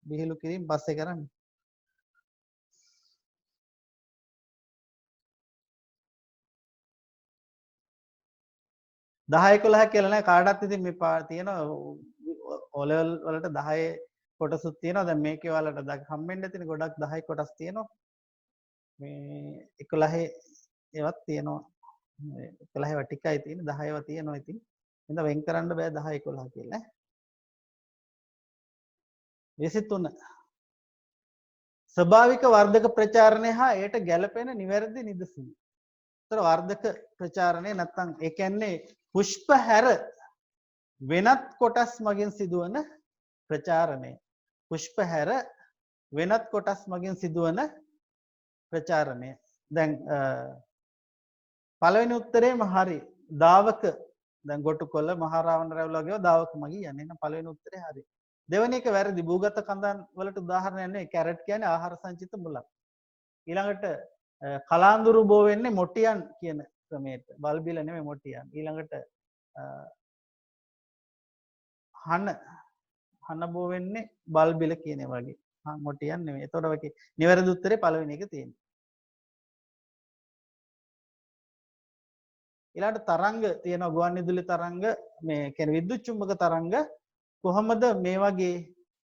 විහිළු කිරීම පස්සේ කරන්න. 10 11 කියලා නෑ කාටවත් ඉතින් මේ තියෙන O level වලට 10 කොටසුත් තියෙනවා. දැන් මේකේ ඔයාලට හම්බෙන්න තියෙන ගොඩක් 10 කොටස් තියෙනවා. මේ 11 ඒවත් තියෙනවා. 11 ඒවා ටිකයි තියෙන්නේ 10 ඒවා තියෙනවා ඉතින්. එහෙනම් වෙන් කරන්න බෑ 10 11 කියලා. 23 ස්වභාවික වර්ධක ප්‍රචාරණය හා එයට ගැළපෙන නිවැරදි නිදසුන. ඒතර වර්ධක ප්‍රචාරණය නැත්නම් ඒ කියන්නේ පුෂ්ප හැර වෙනත් කොටස් මගින් සිදුවන ප්‍රචාරණය. පුෂ්ප හැර වෙනත් කොටස් මගින් සිදුවන ප්‍රචාරණය. දැන් පළවෙනි උත්තරේම හරි. දාවක දැන් ගොටුකොළ මහරාවණ රැවුල වගේ දාවක මගින් යන්නේ. එහෙනම් පළවෙනි උත්තරේ හරි. දෙවෙනි එක වැරදි. භූගත කඳන් වලට උදාහරණයක් නෙවෙයි. කැරට් කියන්නේ ආහාර සංචිත මුලක්. ඊළඟට කලාඳුරු බෝ වෙන්නේ මොටියන් කියන ක්‍රමයට. බල්බිල නෙමෙයි මොටියන්. ඊළඟට හන බෝ වෙන්නේ බල්බිල කියන වගේ. මොටියන් නෙමෙයි. එතකොට ඔකේ නිවැරදි උත්තරේ පළවෙනි එක තියෙනවා. ඊළඟට තරංග තියෙනවා ගුවන් විදුලි තරංග මේ කියන්නේ විද්‍යුත් චුම්බක තරංග කොහොමද මේ වගේ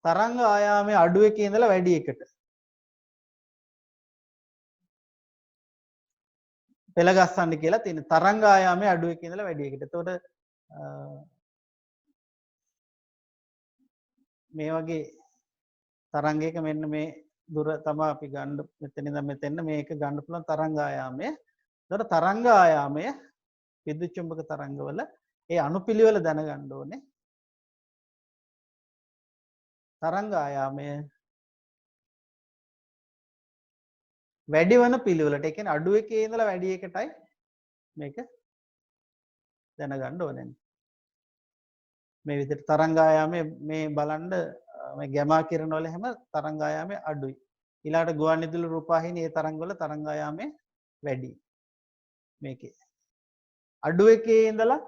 තරංග ආයාමයේ අඩු එකේ ඉඳලා වැඩි එකට පෙළ ගස්සන්න කියලා තියෙන තරංග ආයාමයේ අඩු එකේ ඉඳලා වැඩි එකට. එතකොට මේ වගේ තරංගයක මෙන්න මේ දුර තමයි අපි ගන්න මෙතන ඉඳන් මෙතෙන්න මේක ගන්න පුළුවන් තරංග ආයාමය. එතකොට තරංග ආයාමය විද්‍යුත් චුම්බක තරංගවල ඒ අණුපිළිවෙල දැනගන්න ඕනේ. තරංග ආයාමය වැඩි වෙන පිළිවෙලට ඒ කියන්නේ අඩු එකේ ඉඳලා වැඩි එකටයි මේක දැනගන්න ඕනේ. මේ විදිහට තරංග ආයාමය මේ බලන්න මේ ගැමා කිරණ වල හැම තරංග ආයාමය අඩුයි. ඊළාට ගුවන් විදුලි රූපවාහිනී ඒ තරංග වල තරංග ආයාමය වැඩි. මේකේ අඩු එකේ ඉඳලා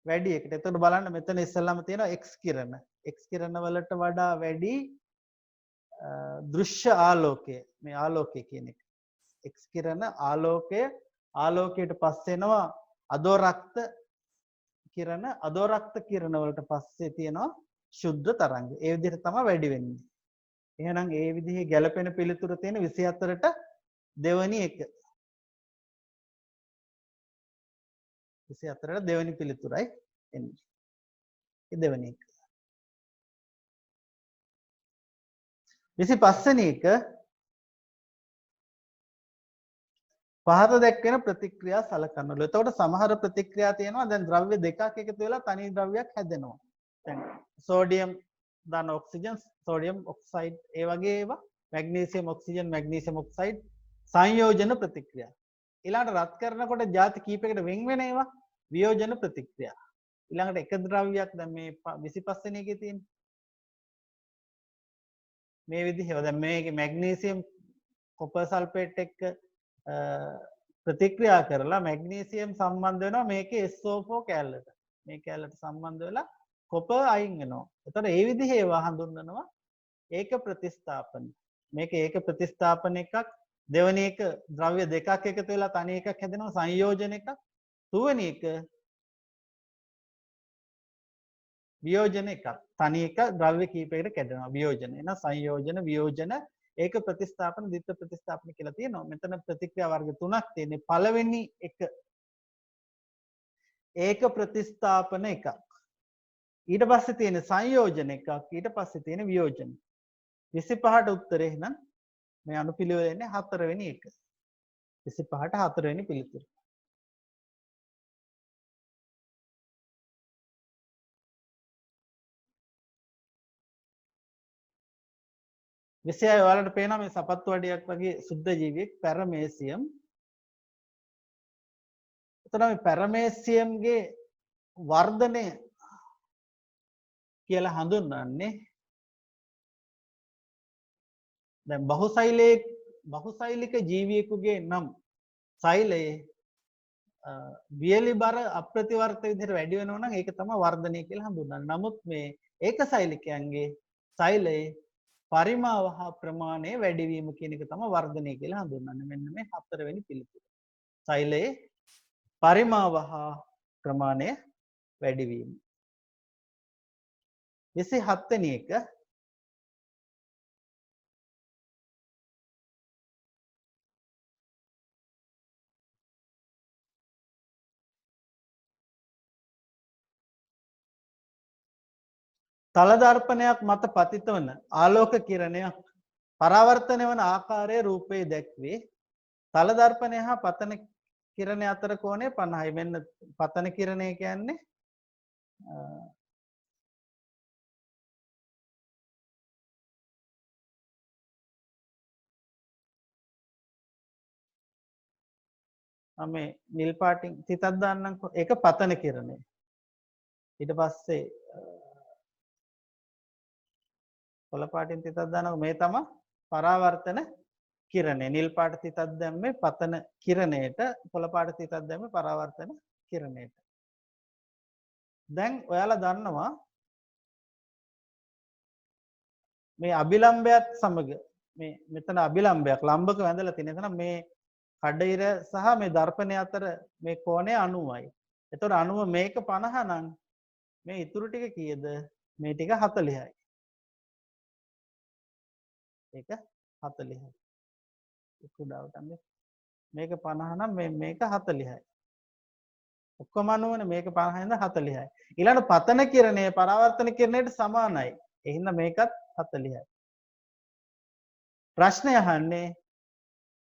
වැඩි එකට. එතකොට බලන්න මෙතන ඉස්සෙල්ලාම තියෙනවා X කිරණ. X කිරණ වලට වඩා වැඩි දෘශ්‍ය ආලෝකය. මේ ආලෝකය කියන එක. X කිරණ ආලෝකය ආලෝකයට පස්සේ එනවා අදෝරක්ත කිරණ අදෝරක්ත කිරණ වලට පස්සේ තියෙනවා ශුද්ධ තරංග. ඒ විදිහට තමයි වැඩි වෙන්නේ. එහෙනම් ඒ විදිහේ ගැළපෙන පිළිතුර තියෙන 24ට දෙවෙනි එක. 24ට දෙවෙනි පිළිතුරයි එන්නේ. ඒ දෙවෙනි එක. 25 වෙනි එක පහත දැක්වෙන ප්‍රතික්‍රියා සලකනවලු. එතකොට සමහර ප්‍රතික්‍රියා තියෙනවා දැන් ද්‍රව්‍ය දෙකක් එකතු වෙලා තනි ද්‍රව්‍යයක් හැදෙනවා. දැන් සෝඩියම් දාන ඔක්සිජන් සෝඩියම් ඔක්සයිඩ් ඒ වගේ ඒවා මැග්නීසියම් ඔක්සිජන් මැග්නීසියම් ඔක්සයිඩ් සංයෝජන ප්‍රතික්‍රියා. ඊළඟට රත් කරනකොට ಜಾති කීපයකට වෙන් වෙන ඒවා වියෝජන ප්‍රතික්‍රියා. ඊළඟට එක ද්‍රව්‍යයක් දැන් මේ 25 වෙනි එකේ තියෙන මේ විදිහේ දැන් මේකේ මැග්නීසියම් කොපර් සල්ෆේට් එක්ක ප්‍රතික්‍රියා කරලා මැග්නීසියම් සම්බන්ධ වෙනවා මේකේ SO4 කැලලට. මේ කැලලට සම්බන්ධ වෙලා කොපර් අයින් වෙනවා. එතකොට ඒ විදිහේ ඒවා හඳුන්වනවා ඒක ප්‍රතිස්ථාපන. මේක ඒක ප්‍රතිස්ථාපන එකක්. දෙවෙනි එක ද්‍රව්‍ය දෙකක් එකතු වෙලා තනි එකක් හැදෙනවා සංයෝජන එකක්. තුන්වෙනි එක වියෝජන එකක්. තනි එක ද්‍රව්‍ය කීපයකට කැඩෙනවා වියෝජන. එහෙනම් සංයෝජන වියෝජන ඒක ප්‍රතිස්ථාපන ද්විත්ව ප්‍රතිස්ථාපන කියලා තියෙනවා. මෙතන ප්‍රතික්‍රියා වර්ග තුනක් තියෙන්නේ. පළවෙනි එක ඒක ප්‍රතිස්ථාපන එකක්. ඊට පස්සේ තියෙන සංයෝජන එකක්. ඊට පස්සේ තියෙන වියෝජන. 25ට උත්තරේ එහෙනම් මේ අනුපිළිවෙල එන්නේ 4 වෙනි එක. 25ට 4 වෙනි පිළිතුර. විෂය ඔයාලට පේනවා මේ සපත්තු වඩියක් වගේ සුද්ධ ජීවියෙක් පැරමේසියම් එතන මේ පැරමේසියම්ගේ වර්ධනය කියලා හඳුන්වන්නේ දැන් බහුසෛලික ජීවියෙකුගේ නම් සෛලයේ වියලි බර අප්‍රතිවර්ත විදිහට වැඩි වෙනවා නම් ඒක තමයි වර්ධනය කියලා හඳුන්වන්නේ. නමුත් මේ ඒකසෛලිකයන්ගේ සෛලයේ පරිමාව හා ප්‍රමාණය වැඩිවීම කියන එක තමයි වර්ධනය කියලා හඳුන්වන්නේ. මෙන්න මේ හතරවෙනි පිළිතුර. සෛලයේ පරිමාව හා ප්‍රමාණය වැඩිවීම. 27 වෙනි එක තල දර්පණයක් මත පතිත වන ආලෝක කිරණයක් පරාවර්තනය වන ආකාරයේ රූපයේ දැක්වේ. තල දර්පණය හා පතන කිරණය අතර කෝණය 50යි. මෙන්න පතන කිරණය කියන්නේ මේ නිල් පාටින් තිතක් දාන්නම්කෝ. ඒක පතන කිරණය. ඊට පස්සේ කොළ පාටින් තිතක් දානවා. මේ තමයි පරාවර්තන කිරණය. නිල් පාට තිතක් දැම්මේ පතන කිරණයට, කොළ පාට තිතක් දැම්මේ පරාවර්තන කිරණයට. දැන් ඔයාලා දන්නවා මේ අභිලම්බයත් සමග මේ මෙතන අභිලම්බයක් ලම්බක වැඳලා තියෙන. එතන මේ කඩිර සහ මේ දර්පණය අතර මේ කෝණය 90යි. එතකොට 90 මේක 50 නම් මේ ඉතුරු ටික කීයද? මේ ටික 40යි. ඒක 40යි. කුඩාවට මේක 50 නම් මේක 40යි. ඔක්කොම 90නේ. මේක 50 ඉඳන් 40යි. ඊළඟ පතන කිරණය පරාවර්තන කිරණයට සමානයි. ඒ හින්දා මේකත් 40යි. ප්‍රශ්නය අහන්නේ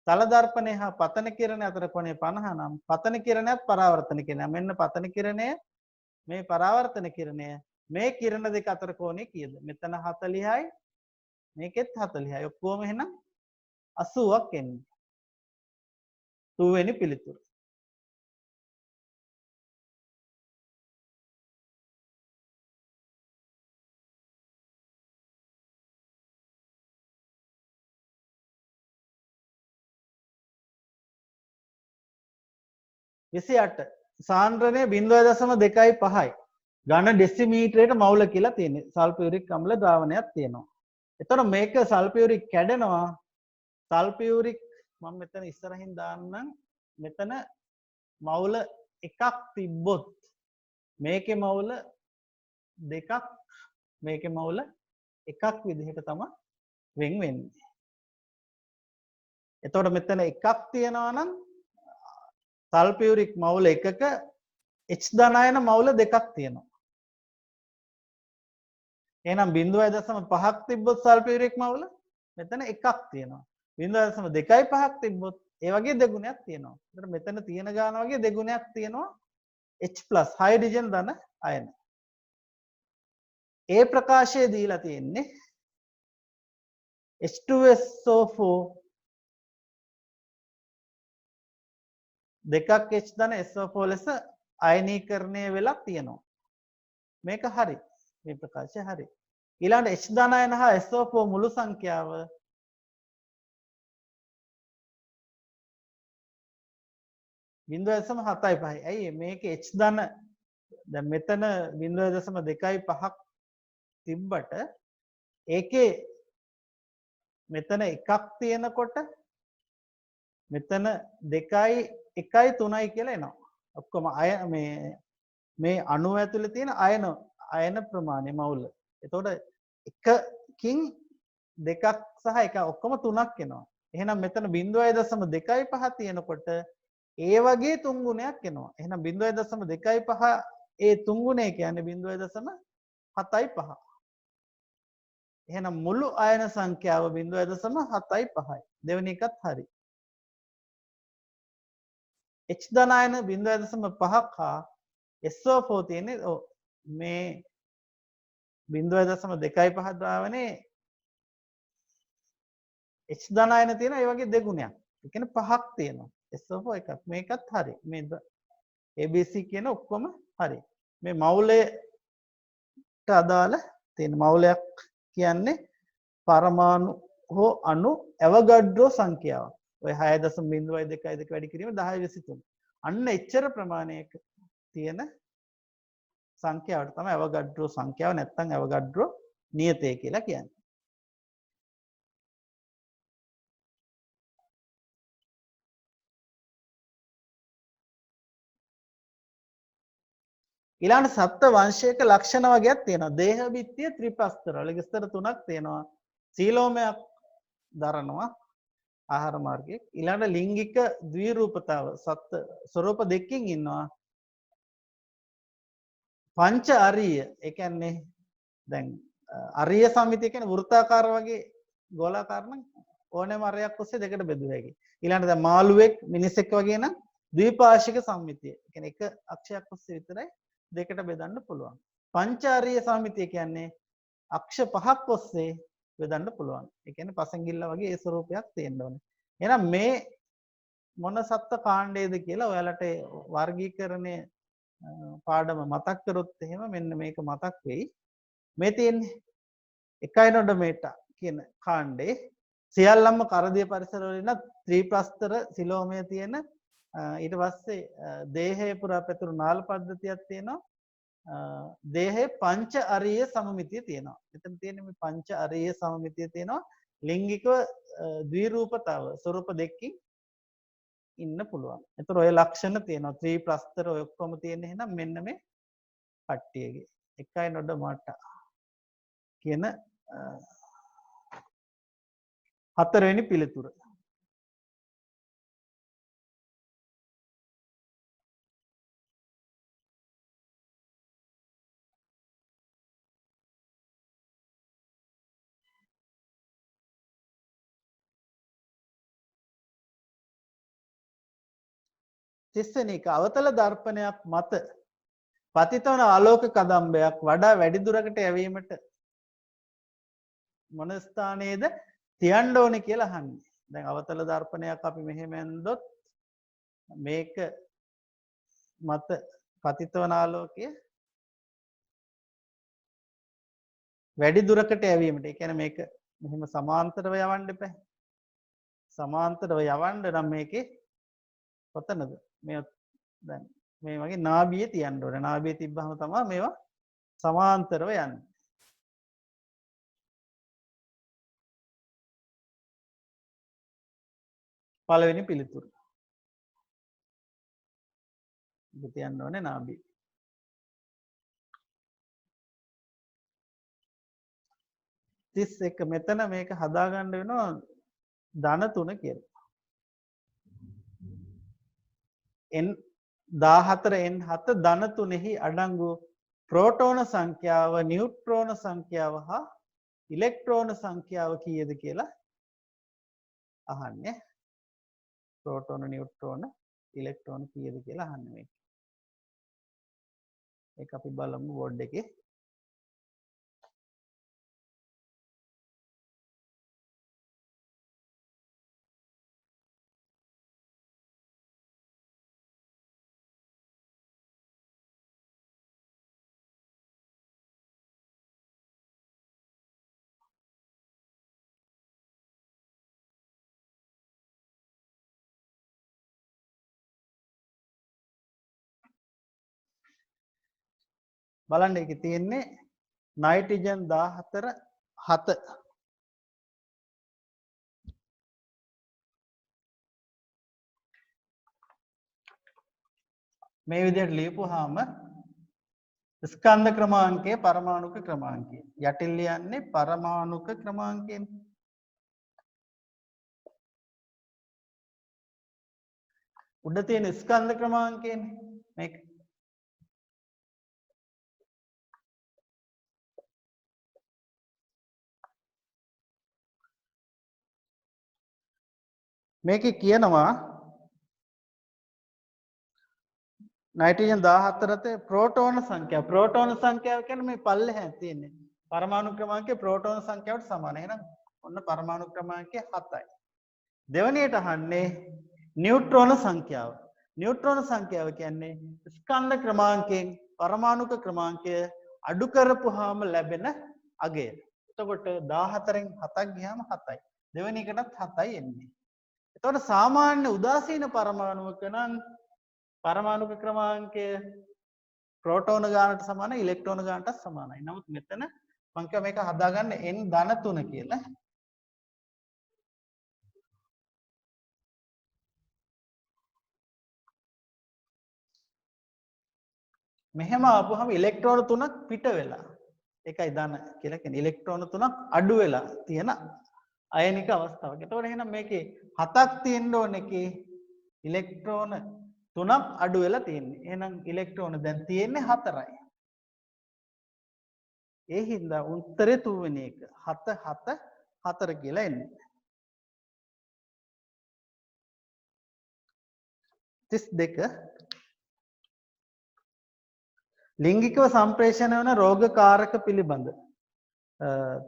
තල දර්පණය හා පතන කිරණය අතර කොණය 50 නම් පතන කිරණයත් පරාවර්තන කිරණය. මෙන්න පතන කිරණය මේ පරාවර්තන කිරණය මේ කිරණ දෙක අතර කෝණය කීයද? මෙතන 40යි මේකෙත් 40යි. ඔක්කොම එහෙනම් 80ක් එන්නේ. 2 වෙනි පිළිතුර. සාන්ද්‍රණය 0.25යි. ඝන ඩෙසිමීටරයට මවුල කියලා තියෙන්නේ. සල්ෆියුරික් අම්ල ද්‍රාවණයක් තියෙනවා. එතකොට මේක සල්ෆියුරික් කැඩෙනවා. සල්ෆියුරික් මම මෙතන ඉස්සරහින් දාන්නම්. මෙතන මවුල එකක් තිබ්බොත් මේකේ මවුල දෙකක්, මේකේ මවුල එකක් විදිහට තමයි වෙන් වෙන්නේ. එතකොට මෙතන එකක් තියෙනවා නම් සල්ෆියුරික් මවුල එකක H ධනායන මවුල දෙකක් තියෙනවා. එහෙනම් 0.5ක් තිබ්බොත් සල්ෆියුරික් මවුල මෙතන එකක් තියෙනවා. 0.25ක් තිබ්බොත් ඒ වගේ දෙගුණයක් තියෙනවා. ඒතර මෙතන තියෙන ගාන වගේ දෙගුණයක් තියෙනවා H+ හයිඩ්‍රජන් ධන අයන. ඒ ප්‍රකාශය දීලා තියෙන්නේ H2SO4 දෙකක් H ධන SO4 ලෙස අයනීකරණය වෙලා තියෙනවා. මේක හරි. මේ ප්‍රකාශය හරි. ඊළඟට H ධනායන හා SO4 මුළු සංඛ්‍යාව 0.75යි. ඇයි මේක H ධන දැන් මෙතන 0.25ක් තිබ්බට ඒකේ මෙතන එකක් තියෙනකොට මෙතන 2යි 1යි 3යි කියලා එනවා. ඔක්කොම අය මේ අණුව ඇතුලේ තියෙන අයන ප්‍රමාණය මවුල. එතකොට එකකින් දෙකක් සහ එක ඔක්කොම 3ක් එනවා. එහෙනම් මෙතන 0.25 තියෙනකොට ඒ වගේ තුන් ගුණයක් එනවා. එහෙනම් 0.25 ඒ තුන් ගුණය කියන්නේ 0.75. එහෙනම් මුළු අයන සංඛ්‍යාව 0.75යි. දෙවෙනි එකත් හරි. H ධනායන 0.5ක් හා SO4 තියෙන්නේ මේ 0.25 ද්‍රාවණේ H ධනායන තියෙන ඒ වගේ දෙගුණයක්. ඒ කියන්නේ 5ක් තියෙනවා. SO4 එකක්. මේකත් හරි. මේ ABC කියන ඔක්කොම හරි. මේ මවුලයට අදාළ තියෙන මවුලයක් කියන්නේ පරමාණු හෝ අණු ඇවගඩ්‍රෝ සංඛ්‍යාවක්. ඔය 6.02 වැඩි කිරීම 1023. අන්න එච්චර ප්‍රමාණයක තියෙන සංඛ්‍යාවට තමයි ඇවගඩ්‍රෝ සංඛ්‍යාව නැත්නම් ඇවගඩ්‍රෝ නියතය කියලා කියන්නේ. ඊළඟ සප්ත වංශයක ලක්ෂණ වර්ගයක් තියෙනවා. දේහ බිත්තිය ත්‍රිපස්තර වල විස්තර තුනක් තියෙනවා. සීලෝමයක් දරනවා ආහාර මාර්ගයේ. ඊළඟ ලිංගික ද්විරූපතාව සත්ත්ව ස්වરૂප දෙකකින් ඉන්නවා. පංච අරිය ඒ කියන්නේ දැන් අරිය සමිතිය කියන්නේ වෘත්තාකාර වගේ ගෝලාකාර නම් ඕනෑම අරයක් ඔස්සේ දෙකට බෙදුව හැකියි. ඊළඟට දැන් මාළුවෙක් මිනිසෙක් වගේ නම් ද්විපාර්ශ්වික සම්මිතිය. ඒ කියන්නේ එක අක්ෂයක් ඔස්සේ විතරයි දෙකට බෙදන්න පුළුවන්. පංචාරීය සමිතිය කියන්නේ අක්ෂ පහක් ඔස්සේ බෙදන්න පුළුවන්. ඒ කියන්නේ පසංගිල්ල වගේ ඒ ස්වරූපයක් තියෙන්න ඕනේ. එහෙනම් මේ මොන සත්ත්ව කාණ්ඩයේද කියලා ඔයාලට වර්ගීකරණය පාඩම මතක් කරොත් එහෙම මෙන්න මේක මතක් වෙයි. මේ තියෙන්නේ එකයිනොඩොමේටා කියන කාණ්ඩේ සියල්ලම කරදිය පරිසරවලින් ත්‍රිප්‍රස්තර සිලෝමය තියෙන ඊට පස්සේ දේහය පුරා පැතුරු නාල පද්ධතියක් තියෙනවා. දේහේ පංච අරීය සමමිතිය තියෙනවා. එතන තියෙන්නේ මේ පංච අරීය සමමිතිය තියෙනවා. ලිංගිකව ද්විරූපතාව ස්වරූප දෙකකින් ඉන්න පුළුවන්. ඒතර ඔය ලක්ෂණ තියෙනවා. ත්‍රිප්‍රස්තර ඔය ඔක්කොම තියෙන එහෙනම් මෙන්න මේ කට්ටියගේ එකයි නොඩ මට කියන හතරවෙනි පිළිතුර. තිස්වෙනි එක අවතල දර්පණයක් මත පතිතවන ආලෝක කදම්බයක් වඩා වැඩි දුරකට යැවීමට මොන ස්ථානයේද තියන්න ඕනේ කියලා අහන්නේ. දැන් අවතල දර්පණයක් අපි මෙහෙම ඇන්දොත් මේක මත පතිතවන ආලෝකය වැඩි දුරකට යැවීමට. ඒ කියන්නේ මේක මෙහෙම සමාන්තරව යවන්න එපා. සමාන්තරව යවන්න නම් මේකේ කොතනද? මේ දැන් මේ වගේ නාභිය තියන්න ඕනේ. නාභිය තිබ්බහම තමයි මේවා සමාන්තරව යන්නේ. පළවෙනි පිළිතුර. ඉත තියන්න ඕනේ නාභිය. 31 මෙතන මේක හදාගන්න වෙනවා ධන 3 කියලා. n 14 n7 ධන 3හි අඩංගු ප්‍රෝටෝන සංඛ්‍යාව නියුට්‍රෝන සංඛ්‍යාව හා ඉලෙක්ට්‍රෝන සංඛ්‍යාව කීයද කියලා අහන්නේ. ප්‍රෝටෝන නියුට්‍රෝන ඉලෙක්ට්‍රෝන කීයද කියලා අහන්නේ මේක. ඒක අපි බලමු බෝඩ් එකේ. බලන්න ඒකේ තියෙන්නේ නයිට්‍රජන් 14 7 මේ විදිහට ලියපුවාම ස්කන්ධ ක්‍රමාංකය පරමාණුක ක්‍රමාංකය යටින් ලියන්නේ පරමාණුක ක්‍රමාංකයෙන්. උඩ තියෙන ස්කන්ධ ක්‍රමාංකයනේ මේක. මේකේ කියනවා නයිට්‍රජන් 14 ප්‍රෝටෝන සංඛ්‍යාව. ප්‍රෝටෝන සංඛ්‍යාව කියන්නේ මේ පල්ලෙහා තියෙන්නේ. පරමාණු ක්‍රමාංකය ප්‍රෝටෝන සංඛ්‍යාවට සමානයි. එහෙනම් ඔන්න පරමාණු ක්‍රමාංකය 7යි. දෙවැනියට අහන්නේ නියුට්‍රෝන සංඛ්‍යාව. නියුට්‍රෝන සංඛ්‍යාව කියන්නේ ස්කන්ධ ක්‍රමාංකයෙන් පරමාණුක ක්‍රමාංකය අඩු කරපුවාම ලැබෙන අගය. එතකොට 14න් 7ක් ගියාම 7යි. දෙවෙනි එකටත් 7යි එන්නේ. එතකොට සාමාන්‍ය උදාසීන පරමාණුවක නම් පරමාණුක ක්‍රමාංකය ප්‍රෝටෝන ගානට සමානයි ඉලෙක්ට්‍රෝන ගානට සමානයි. නමුත් මෙතන මම කිව්වා මේක හදාගන්න n ධන 3 කියලා. මෙහෙම ආපුවම ඉලෙක්ට්‍රෝන 3ක් පිට වෙලා. ඒකයි ධන කියලා කියන්නේ. ඉලෙක්ට්‍රෝන 3ක් අඩු වෙලා තියෙන අයනික අවස්ථාවක්. එතකොට එහෙනම් මේකේ 7ක් තියෙන්න ඕන එකේ ඉලෙක්ට්‍රෝන 3ක් අඩු වෙලා තියෙන්නේ. එහෙනම් ඉලෙක්ට්‍රෝන දැන් තියෙන්නේ 4යි. ඒ හින්දා උත්තරේ 3 වෙනි එක 7 7 4 කියලා එන්නේ. 32 ලිංගිකව සම්ප්‍රේෂණය වන රෝගකාරක පිළිබඳ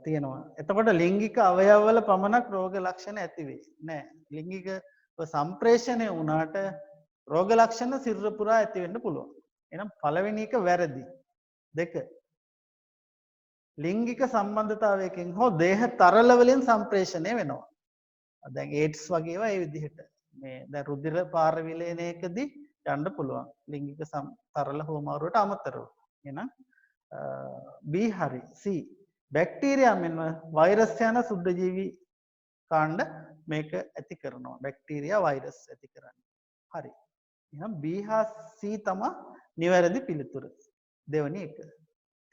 තියෙනවා. එතකොට ලිංගික අවයවවල පමණක් රෝග ලක්ෂණ ඇති වෙයි. නෑ. ලිංගිකව සම්ප්‍රේෂණය වුණාට රෝග ලක්ෂණ සිරුර පුරා ඇති වෙන්න පුළුවන්. එහෙනම් පළවෙනි එක වැරදි. 2 ලිංගික සම්බන්ධතාවයකින් හෝ දේහ තරල වලින් සම්ප්‍රේෂණය වෙනවා. දැන් ඒඩ්ස් වගේ ඒවා ඒ විදිහට මේ දැන් රුධිර පාර විලයනයකදී යන්න පුළුවන් ලිංගික තරල හෝමාරුවට අමතරව. එහෙනම් B හරි. C බැක්ටීරියා මෙන්ම වෛරස් යන සුද්ධජීවි කාණ්ඩ මේක ඇති කරනවා. බැක්ටීරියා වෛරස් ඇති කරන්නේ. හරි. එහෙනම් B හා C තමයි නිවැරදි පිළිතුර. දෙවෙනි එක.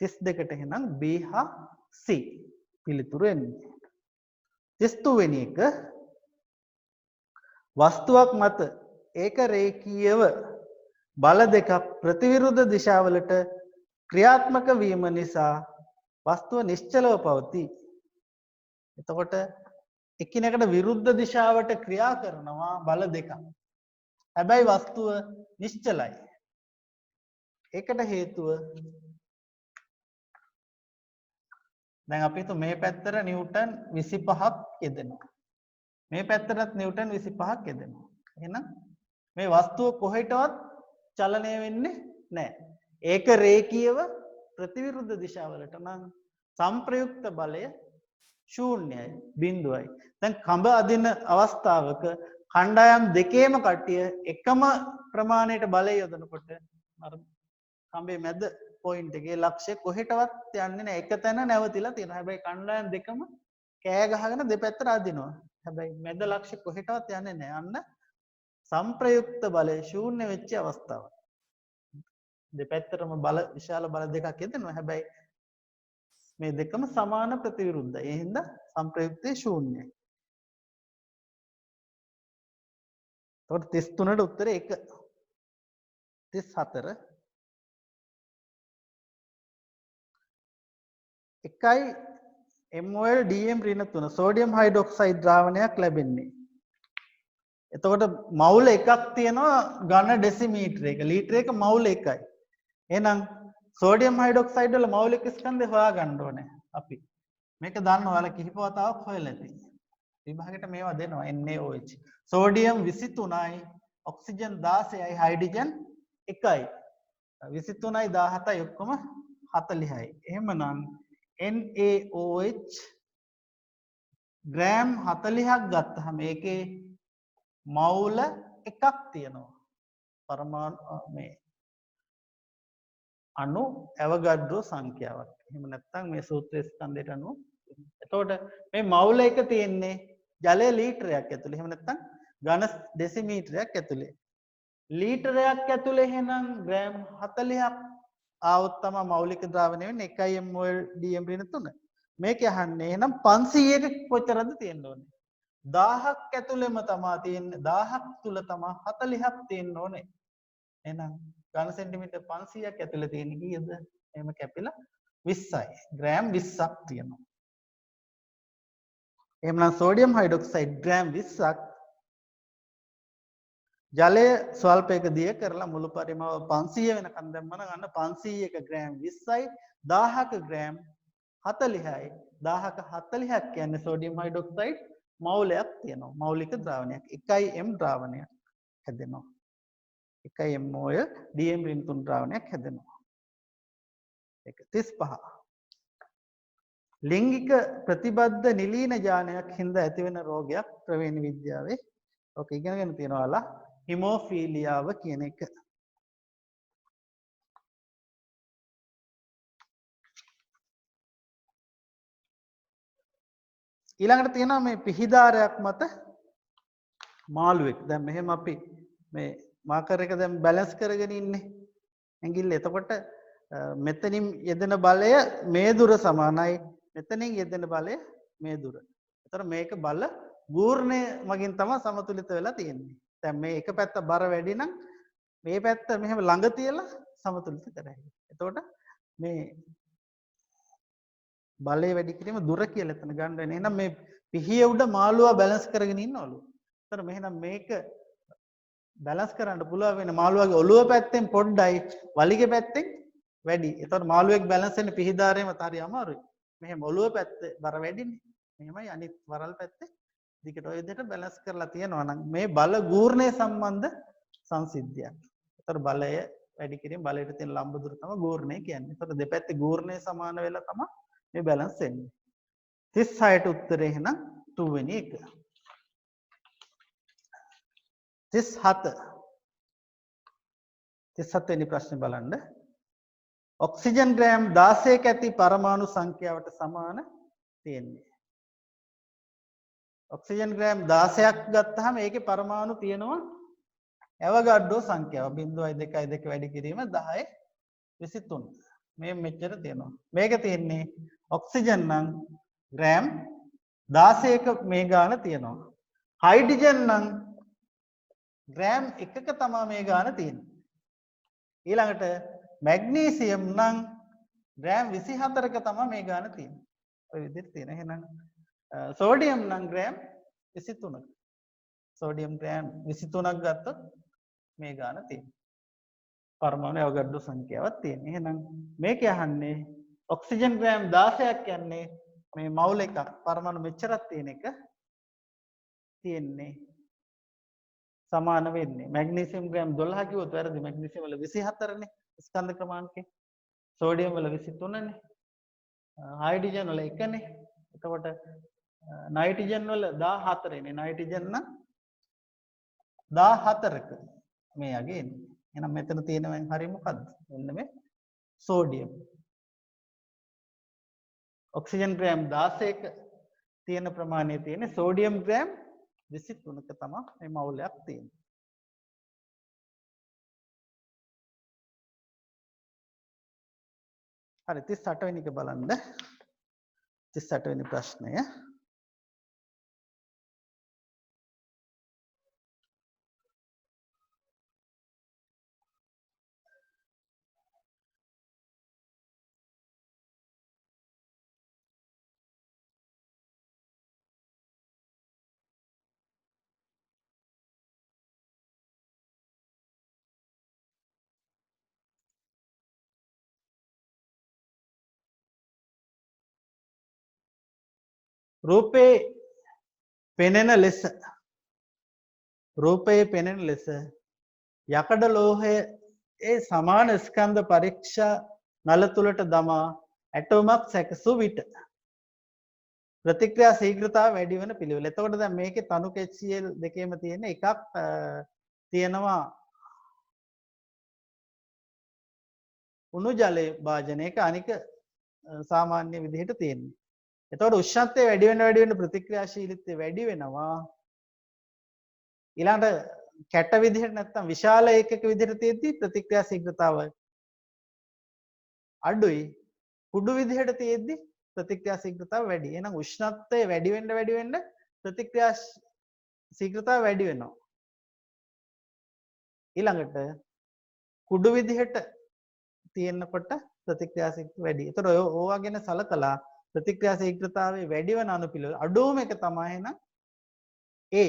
32ට එහෙනම් B හා C පිළිතුර එන්නේ. 33 වෙනි එක වස්තුවක් මත ඒක රේඛීයව බල දෙකක් ප්‍රතිවිරුද්ධ දිශාවලට ක්‍රියාත්මක වීම නිසා වස්තුව නිශ්චලව පවතී. එතකොට එකිනෙකට විරුද්ධ දිශාවට ක්‍රියා කරනවා බල දෙකක්. හැබැයි වස්තුව නිශ්චලයි. ඒකට හේතුව දැන් අපි හිතමු මේ පැත්තට නිව්ටන් 25ක් යෙදෙනවා. මේ පැත්තටත් නිව්ටන් 25ක් යෙදෙනවා. එහෙනම් මේ වස්තුව කොහෙටවත් චලනය වෙන්නේ නැහැ. ඒක රේඛීයව ප්‍රතිවිරුද්ධ දිශාවලට නම් සංප්‍රයුක්ත බලය ශූන්‍යයි බිඳුවයි. දැන් කඹ අදින අවස්ථාවක කණ්ඩායම් දෙකේම කට්ටිය එකම ප්‍රමාණයට බලය යොදනකොට අර කඹේ මැද පොයින්ට් එකේ ලක්ෂ්‍ය කොහෙටවත් යන්නේ නැහැ. එක තැන නැවතිලා තියෙනවා. හැබැයි කණ්ඩායම් දෙකම කෑ ගහගෙන දෙපැත්තට අදිනවා. හැබැයි මැද ලක්ෂ්‍ය කොහෙටවත් යන්නේ නැහැ. අන්න සංප්‍රයුක්ත බලය ශූන්‍ය වෙච්ච අවස්ථාවක්. දෙපැත්තටම බල විශාල බල දෙකක් යෙදෙනවා. හැබැයි මේ දෙකම සමාන ප්‍රතිවිරුද්ධයි. ඒ හින්දා සංප්‍රයුක්තේ ශූන්‍යයි. එතකොට 33ට උත්තරේ 1. 34 එකයි MOL DM ඍණ 3 සෝඩියම් හයිඩ්‍රොක්සයිඩ් ද්‍රාවණයක් ලැබෙන්නේ. එතකොට මවුල එකක් තියෙනවා ඝන ඩෙසිමීටරයක. ලීටරයක මවුල එකයි. එහෙනම් සෝඩියම් හයිඩ්‍රොක්සයිඩ් වල මෞලික ස්කන්ධය හොයාගන්න ඕනේ අපි. මේක දන්නවා ඔයාලා කිහිප වතාවක් හොයලා ඇති. විභාගයට මේවා දෙනවා NaOH. සෝඩියම් 23යි, ඔක්සිජන් 16යි, හයිඩ්‍රජන් 1යි. 23යි 17යි ඔක්කොම 40යි. එහෙමනම් NaOH ග්‍රෑම් 40ක් ගත්තහම ඒකේ මවුල එකක් තියෙනවා. පරමාණු මේ අණු ඇවගඩ්‍රෝ සංඛ්‍යාවක්. එහෙම නැත්නම් මේ සූත්‍ර ස්කන්ධයට අනුව. එතකොට මේ මවුල එක තියෙන්නේ ජලය ලීටරයක් ඇතුලේ. එහෙම නැත්නම් ඝන ඩෙසිමීටරයක් ඇතුලේ. ලීටරයක් ඇතුලේ එහෙනම් ග්‍රෑම් 40ක් ආවොත් තමයි මෞලික ද්‍රාවණය වෙන්නේ 1 mol dm ඍණ 3. මේක අහන්නේ එහෙනම් 500ක කොච්චරද තියෙන්න ඕනේ? 1000ක් ඇතුළෙම තමයි තියෙන්නේ. 1000ක් තුල තමයි 40ක් තියෙන්න ඕනේ. එහෙනම් ඝන සෙන්ටිමීටර් 500ක් ඇතුළේ තියෙන්නේ කීයද? එහෙම කැපිලා 20යි. ග්‍රෑම් 20ක් තියෙනවා. එහෙනම් සෝඩියම් හයිඩ්‍රොක්සයිඩ් ග්‍රෑම් 20ක් ජලය ස්වල්පයක දිය කරලා මුළු පරිමාව 500 වෙනකන් දැම්මම අන්න 500ක ග්‍රෑම් 20යි 1000ක ග්‍රෑම් 40යි 1000ක 40ක් කියන්නේ සෝඩියම් හයිඩ්‍රොක්සයිඩ් මවුලයක් තියෙනවා. මෞලික ද්‍රාවණයක් 1m ද්‍රාවණයක් හැදෙනවා. එකයි MOය DM රින් 3 ද්‍රාවණයක් හැදෙනවා. 35 ලිංගික ප්‍රතිබද්ධ නිලීන ජානයක් හින්දා ඇතිවෙන රෝගයක් ප්‍රවේණ විද්‍යාවේ ඔක ඉගෙනගෙන තියෙනවාලා හිමෝෆීලියාව කියන එක. ඊළඟට තියෙනවා මේ පිහිදාරයක් මත මාළුවෙක්. දැන් මෙහෙම අපි මේ මාකර් එක දැන් බැලන්ස් කරගෙන ඉන්නේ ඇඟිල්ල. එතකොට මෙතනින් යෙදෙන බලය මේ දුර සමානයි මෙතනින් යෙදෙන බලය මේ දුර. එතකොට මේක බල ගූර්ණය මගින් තමයි සමතුලිත වෙලා තියෙන්නේ. දැන් මේ එක පැත්ත බර වැඩි නම් මේ පැත්ත මෙහෙම ළඟ තියලා සමතුලිත කරයි. එතකොට මේ බලය වැඩි කිරීම දුර කියලා එතන ගන්න වෙන. එහෙනම් මේ පිහිය උඩ මාළුවා බැලන්ස් කරගෙන ඉන්නවලු. එතන මෙහෙනම් මේක බැලන්ස් කරන්න පුළුවන් වෙන මාළුවාගේ ඔළුව පැත්තෙන් පොඩ්ඩයි වලිගේ පැත්තෙන් වැඩි. එතකොට මාළුවෙක් බැලන්ස් වෙන්නේ පිහිදාරේම හරි අමාරුයි. මෙහෙම ඔළුව පැත්තේ බර වැඩිනේ. මෙහෙමයි අනිත් වරල් පැත්තේ දිගට ඔය විදිහට බැලන්ස් කරලා තියෙනවා නම් මේ බල ගූර්ණය සම්බන්ධ සංසිද්ධියක්. එතකොට බලය වැඩි කිරීම බලයට තියෙන ලම්බ දුර තමයි ගූර්ණය කියන්නේ. එතකොට දෙපැත්තේ ගූර්ණය සමාන වෙලා තමයි මේ බැලන්ස් වෙන්නේ. 36ට උත්තරේ එහෙනම් 2 වෙනි එක. 37 වෙනි ප්‍රශ්නේ බලන්න. ඔක්සිජන් ග්‍රෑම් 16ක ඇති පරමාණු සංඛ්‍යාවට සමාන තියෙන්නේ. ඔක්සිජන් ග්‍රෑම් 16ක් ගත්තාම ඒකේ පරමාණු තියෙනවා ඇවගඩ්ඩෝ සංඛ්‍යාව 0.2 වැඩි කිරීම 1023. මේ මෙච්චර තියෙනවා. මේක තියෙන්නේ ඔක්සිජන් නම් ග්‍රෑම් 16ක මේ ගාන තියෙනවා. හයිඩ්‍රජන් නම් ග්‍රෑම් 1ක තමයි මේ ගාන තියෙන්නේ. ඊළඟට මැග්නීසියම් නම් ග්‍රෑම් 24ක තමයි මේ ගාන තියෙන්නේ. ඔය විදිහට තියෙන. එහෙනම් සෝඩියම් නම් ග්‍රෑම් 23ක. සෝඩියම් ග්‍රෑම් 23ක් ගත්තොත් මේ ගාන තියෙනවා. පරමාණු ඇවගඩ්ඩෝ සංඛ්‍යාවක් තියෙනවා. එහෙනම් මේක යහන්නේ ඔක්සිජන් ග්‍රෑම් 16ක් යන්නේ මේ මවුල් එකක් පරමාණු මෙච්චරක් තියෙන එක තියෙන්නේ සමාන වෙන්නේ. මැග්නීසියම් ග්‍රෑම් 12 කිව්වොත් වැරදි. මැග්නීසියම් වල 24නේ ස්කන්ධ ක්‍රමාංකය. සෝඩියම් වල 23නේ. හයිඩ්‍රජන් වල 1නේ. එතකොට නයිට්‍රජන් වල 14නේ. නයිට්‍රජන් නම් 14ක මේ යගේ එන්නේ. එහෙනම් මෙතන තියෙනවෙන් හරිය මොකද්ද? මෙන්න මේ සෝඩියම්. ඔක්සිජන් ග්‍රෑම් 16ක තියෙන ප්‍රමාණය තියෙන්නේ සෝඩියම් ග්‍රෑම් 23ක තමයි මේ මවුලයක් තියෙන්නේ. හරි 38 වෙනි එක බලන්න. 38 වෙනි ප්‍රශ්නය. රූපේ පෙනෙන ලෙස යකඩ ලෝහයේ සමාන ස්කන්ධ පරීක්ෂා නල තුලට දමා ඇටෝමක් සැකසු විට ප්‍රතික්‍රියා ශීඝ්‍රතාව වැඩි වෙන පිළිවෙල. එතකොට දැන් මේකේ තනුක HCl දෙකේම තියෙන එකක් තියෙනවා උණු ජලයේ භාජනයක අනික සාමාන්‍ය විදිහට තියෙන්නේ. එතකොට උෂ්ණත්වය වැඩි වෙන ප්‍රතික්‍රියාශීලීත්වය වැඩි වෙනවා. ඊළඟට කැට විදිහට නැත්නම් විශාල ඒකක විදිහට තියෙද්දි ප්‍රතික්‍රියා ශීඝ්‍රතාව අඩුයි. කුඩු විදිහට තියෙද්දි ප්‍රතික්‍රියා ශීඝ්‍රතාව වැඩි. එහෙනම් උෂ්ණත්වය වැඩි වෙන්න ප්‍රතික්‍රියා ශීඝ්‍රතාව වැඩි වෙනවා. ඊළඟට කුඩු විදිහට තියෙනකොට ප්‍රතික්‍රියා ශීඝ්‍රතාව වැඩි. ඒතර ඕවා ගැන සලකලා ප්‍රතික්‍රියා ශීඝ්‍රතාවයේ වැඩි වෙන අනුපිළිවෙල අඩුවම එක තමයි එහෙනම් A.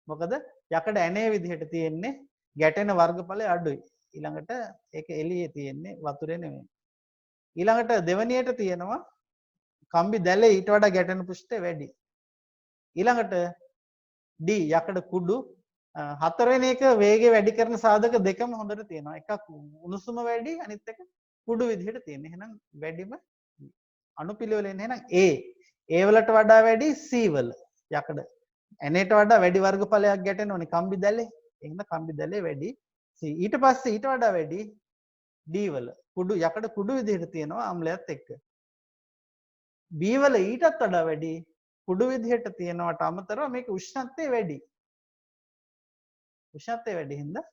මොකද යකඩ ඇණේ විදිහට තියෙන්නේ ගැටෙන වර්ගඵලය අඩුයි. ඊළඟට ඒක එළියේ තියෙන්නේ වතුරේ නෙමෙයි. ඊළඟට දෙවණියට තියෙනවා කම්බි දැලේ ඊට වඩා ගැටෙන පෘෂ්ඨය වැඩි. ඊළඟට D යකඩ කුඩු හතරවෙනි එක වේගය වැඩි කරන සාධක දෙකම හොඳට තියෙනවා. එකක් උණුසුම වැඩි අනිත් එක කුඩු විදිහට තියෙන. එහෙනම් වැඩිම අනුපිළිවෙල එන්නේ එහෙනම් A. A වලට වඩා වැඩි C වල. යකඩ ඇනේට වඩා වැඩි වර්ගඵලයක් ගැටෙන්න ඕනේ කම්බි දැලේ. එහෙනම් කම්බි දැලේ වැඩි C. ඊට පස්සේ ඊට වඩා වැඩි D වල. කුඩු යකඩ කුඩු විදිහට තියෙනවා අම්ලයත් එක්ක. B වල ඊටත් වඩා වැඩි කුඩු විදිහට තියෙනවට අමතරව මේක උෂ්ණත්වය වැඩි. උෂ්ණත්වය වැඩි හින්දා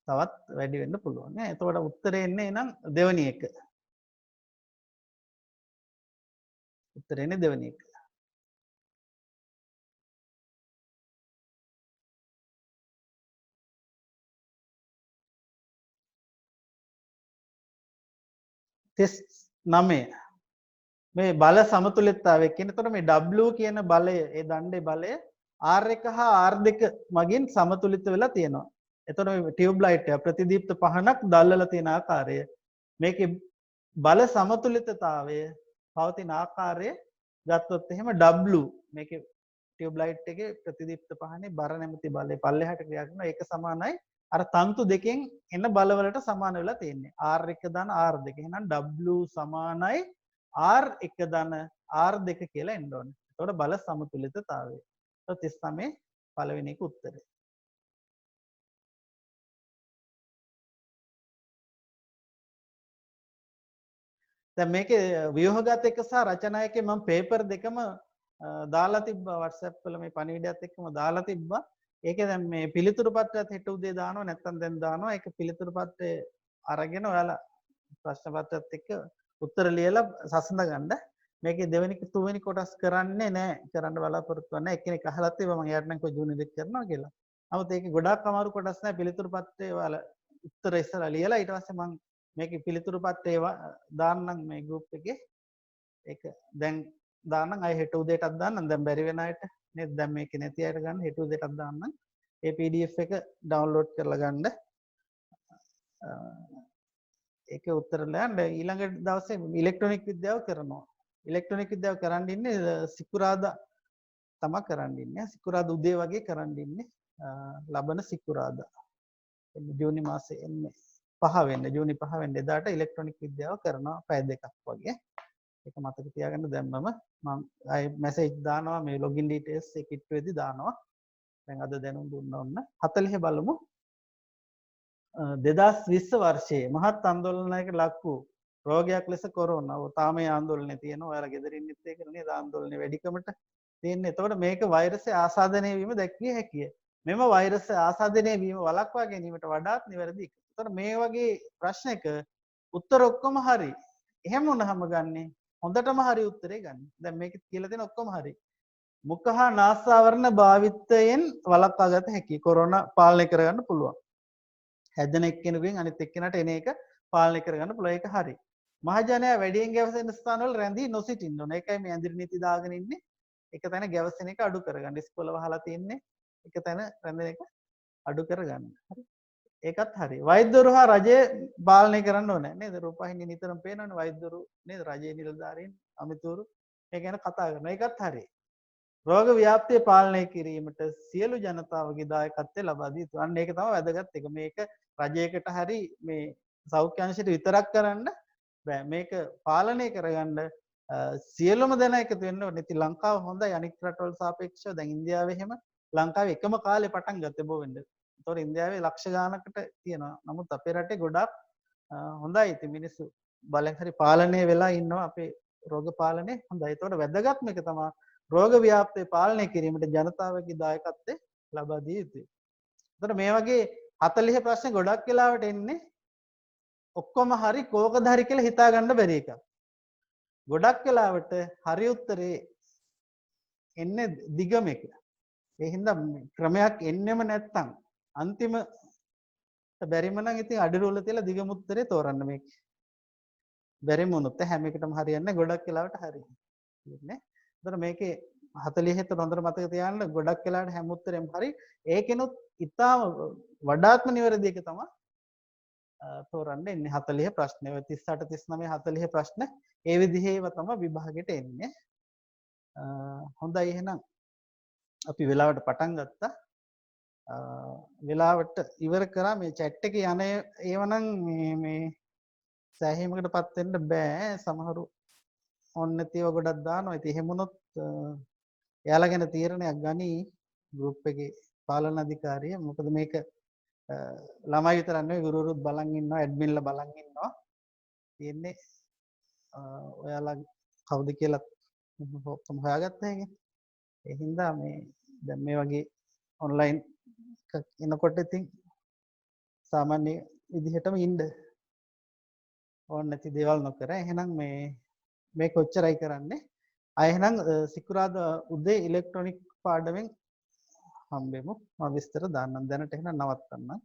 තවත් වැඩි වෙන්න පුළුවන් නේ. එතකොට උත්තරේ එන්නේ නම් දෙවෙනි එක. උත්තරේ එන්නේ දෙවෙනි එක. ටෙස්ට් 9 මේ බල සමතුලිතතාවය කියන. එතකොට මේ W කියන බලය ඒ දණ්ඩේ බලය R1 හා R2 මගින් සමතුලිත වෙලා තියෙනවා. එතකොට මේ ටියුබ් ලයිට් එක ප්‍රතිදීප්ත පහනක් දැල්වලා තියෙන ආකාරය මේකේ බල සමතුලිතතාවය පවතින ආකාරය ගත්තොත් එහෙම W මේකේ ටියුබ් ලයිට් එකේ ප්‍රතිදීප්ත පහනේ බර නැමැති බලය පල්ලෙහාට ක්‍රියා කරනවා. ඒක සමානයි අර තන්තු දෙකෙන් එන බලවලට සමාන වෙලා තියෙන්නේ. R1 ධන R2. එහෙනම් W සමානයි R1 ධන R2 කියලා එන්න ඕනේ. එතකොට බල සමතුලිතතාවය. 39 පළවෙනි එක උත්තරේ. දැන් මේකේ ව්‍යුහගත එක සහ රචනා එකේ මම පේපර් දෙකම දාලා තිබ්බා WhatsApp වල මේ පණිවිඩයත් එක්කම දාලා තිබ්බා. ඒකේ දැන් මේ පිළිතුරු පත්‍රයත් හෙට උදේ දානවා නැත්නම් දැන් දානවා. ඒක පිළිතුරු පත්‍රය අරගෙන ඔයාලා ප්‍රශ්න පත්‍රයත් එක්ක උත්තර ලියලා සසඳ ගන්න. මේකේ දෙවෙනි තුන්වෙනි කොටස් කරන්නේ නැහැ. කරන්න බලාපොරොත්තු වෙන්නේ නැහැ. එක්කෙනෙක් අහලා තිබ්බා මම එයාට නම් කොයි ජූනි දෙක කරනවා කියලා. නමුත් ඒකේ ගොඩාක් අමාරු කොටස් නැහැ. පිළිතුරු පත්‍රය ඔයාලා උත්තර ඉස්සරලා ලියලා ඊට පස්සේ මම මේකේ පිළිතුරු පත්‍රය දාන්නම් මේ ගෲප් එකේ. ඒක දැන් දාන්නම් අය හෙට උදේටත් දාන්නම්. දැන් බැරි වෙන අයට නේද? දැන් මේකේ නැති අයට ගන්න හෙට උදේටත් දාන්නම්. ඒ PDF එක ඩවුන්ලෝඩ් කරලා ගන්න. ඒකේ උත්තර ලියන්න ඊළඟ දවසේ ඉලෙක්ට්‍රොනික විද්‍යාව කරනවා. ඉලෙක්ට්‍රොනික විද්‍යාව කරන්න ඉන්නේ සිකුරාදා තමයි කරන්න ඉන්නේ. සිකුරාදා උදේ වගේ කරන්න ඉන්නේ. ලබන සිකුරාදා. ජූනි මාසේ එන්නේ 5 වෙන්න ජූනි 5 වෙන්න එදාට ඉලෙක්ට්‍රොනික විද්‍යාව කරනවා පැය දෙකක් වගේ. ඒක මතක තියාගන්න දැම්මම මම ආයි මැසේජ් දානවා මේ ලොගින් ඩීටේල්ස් ඒ කිට්ටුවේදී දානවා. දැන් අද දැනුම් දුන්න ඕන්න 40 බලමු. 2020 වර්ෂයේ මහත් ආందోලනයකට ලක් වූ රෝගයක් ලෙස කොරෝනා. තාම මේ ආందోලනේ තියෙනවා. ඔයාලා ගෙදර ඉන්නෙත් ඒක නේද ආందోලනේ වැඩිකමට තියෙන්නේ. එතකොට මේක වෛරසය ආසාදනය වීම දැක්විය හැකිය. මෙම වෛරසය ආසාදනය වීම වළක්වා ගැනීමට වඩාත් නිවැරදි. එතකොට මේ වගේ ප්‍රශ්නයක උත්තර ඔක්කොම හරි. එහෙම වුණාම ගන්නේ හොඳටම හරි උත්තරේ ගන්න. දැන් මේකෙත් කියලා තියෙන ඔක්කොම හරි. මුඛ හා නාසාවරණ භාවිතයෙන් වළක්වා ගත හැකියි. කොරෝනා පාලනය කරගන්න පුළුවන්. හැදෙන එක්කෙනෙකුගෙන් අනිත් එක්කෙනාට එන එක පාලනය කරගන්න පුළුවන්. ඒක හරි. මහජනයා වැඩියෙන් ගැවසෙන ස්ථානවල රැඳී නොසිටින්න ඕන. ඒකයි මේ ඇඳිරි නීති දාගෙන ඉන්නේ. එක තැන ගැවසෙන එක අඩු කරගන්න. ඉස්කෝල වහලා තින්නේ එක තැන රැඳෙන එක අඩු කරගන්න. හරි. ඒකත් හරි. වෛද්‍යවරු හා රජය පාලනය කරන්න ඕනේ නේද? රූපවාහිනිය නිතරම පේනවනේ වෛද්‍යවරු නේද? රජයේ නිලධාරීන් අමිතුරු මේ ගැන කතා කරනවා. ඒකත් හරි. රෝග ව්‍යාප්තිය පාලනය කිරීමට සියලු ජනතාවගේ දායකත්වය ලබා දී යුතුයි. අන්න ඒක තමයි වැදගත් එක. මේක රජයකට හරි මේ සෞඛ්‍ය අංශයට විතරක් කරන්න බෑ. මේක පාලනය කරගන්න සියලුම දෙනා එකතු වෙන්න ඕනේ. ඉතින් ලංකාව හොඳයි අනිත් රටවල් සාපේක්ෂව. දැන් ඉන්දියාවේ එහෙම ලංකාවේ එකම කාලේ පටන් ගත්තේ බෝ වෙන්න. ඒතකොට ඉන්දියාවේ ලක්ෂ ගානකට තියෙනවා. නමුත් අපේ රටේ ගොඩාක් හොඳයි. ඉතින් මිනිස්සු බලෙන් හරි පාලනය වෙලා ඉන්නවා. අපේ රෝග පාලනය හොඳයි. ඒතකොට වැදගත්ම එක තමයි රෝග ව්‍යාප්තිය පාලනය කිරීමට ජනතාවගේ දායකත්වය ලබා දිය යුතුයි. එතකොට මේ වගේ 40 ප්‍රශ්න ගොඩක් වෙලාවට එන්නේ ඔක්කොම හරි කෝකද හරි කියලා හිතා ගන්න බැරි එකක්. ගොඩක් වෙලාවට හරි උත්තරේ එන්නේ දිගම එක. ඒ හින්දා ක්‍රමයක් එන්නෙම නැත්තම් අන්තිම බැරිම නම් ඉතින් අඩිරුවල තියලා දිගම උත්තරේ තෝරන්න මේක. බැරිම වුණොත් හැම එකටම හරියන්නේ ගොඩක් වෙලාවට හරි. නේ? එතකොට මේකේ 40 ට හොඳට මතක තියාගන්න ගොඩක් වෙලාවට හැම උත්තරෙම හරි. ඒකෙනුත් ඉතාම වඩාත්ම නිවැරදි එක තමයි තෝරන්න එන්නේ 40 ප්‍රශ්න. ඔය 38 39 40 ප්‍රශ්න ඒ විදිහේව තමයි විභාගෙට එන්නේ. හොඳයි එහෙනම් අපි වෙලාවට පටන් ගත්තා. වෙලාවට ඉවර කරා මේ chat එකේ යන ඒවනම් මේ සෑහීමකටපත් වෙන්න බෑ. සමහරු ඕන නැතිව ගොඩක් දානවා. ඉතින් එහෙම වුණොත් එයාලා ගැන තීරණයක් ගනි ගෲප් එකේ පාලන අධිකාරිය. මොකද මේක ළමයි විතරක් නෙවෙයි ගුරුවරුත් බලන් ඉන්නවා, ඇඩ්මින්ලා බලන් ඉන්නවා. තියෙන්නේ ඔයාලා කවුද කියලා ඔක්කොම හොයාගත්තා එකේ. ඒ හින්දා මේ දැන් මේ වගේ ඔන්ලයින් එකක් එනකොට ඉතින් සාමාන්‍ය විදිහටම ඉන්න ඕන නැති දේවල් නොකර. එහෙනම් මේ කොච්චරයි කරන්නේ. ආ එහෙනම් සිකුරාදා උදේ ඉලෙක්ට්‍රොනික පාඩමෙන් හම්බෙමු. මම විස්තර දාන්නම්. දැනට එහෙනම් නවත්තන්න.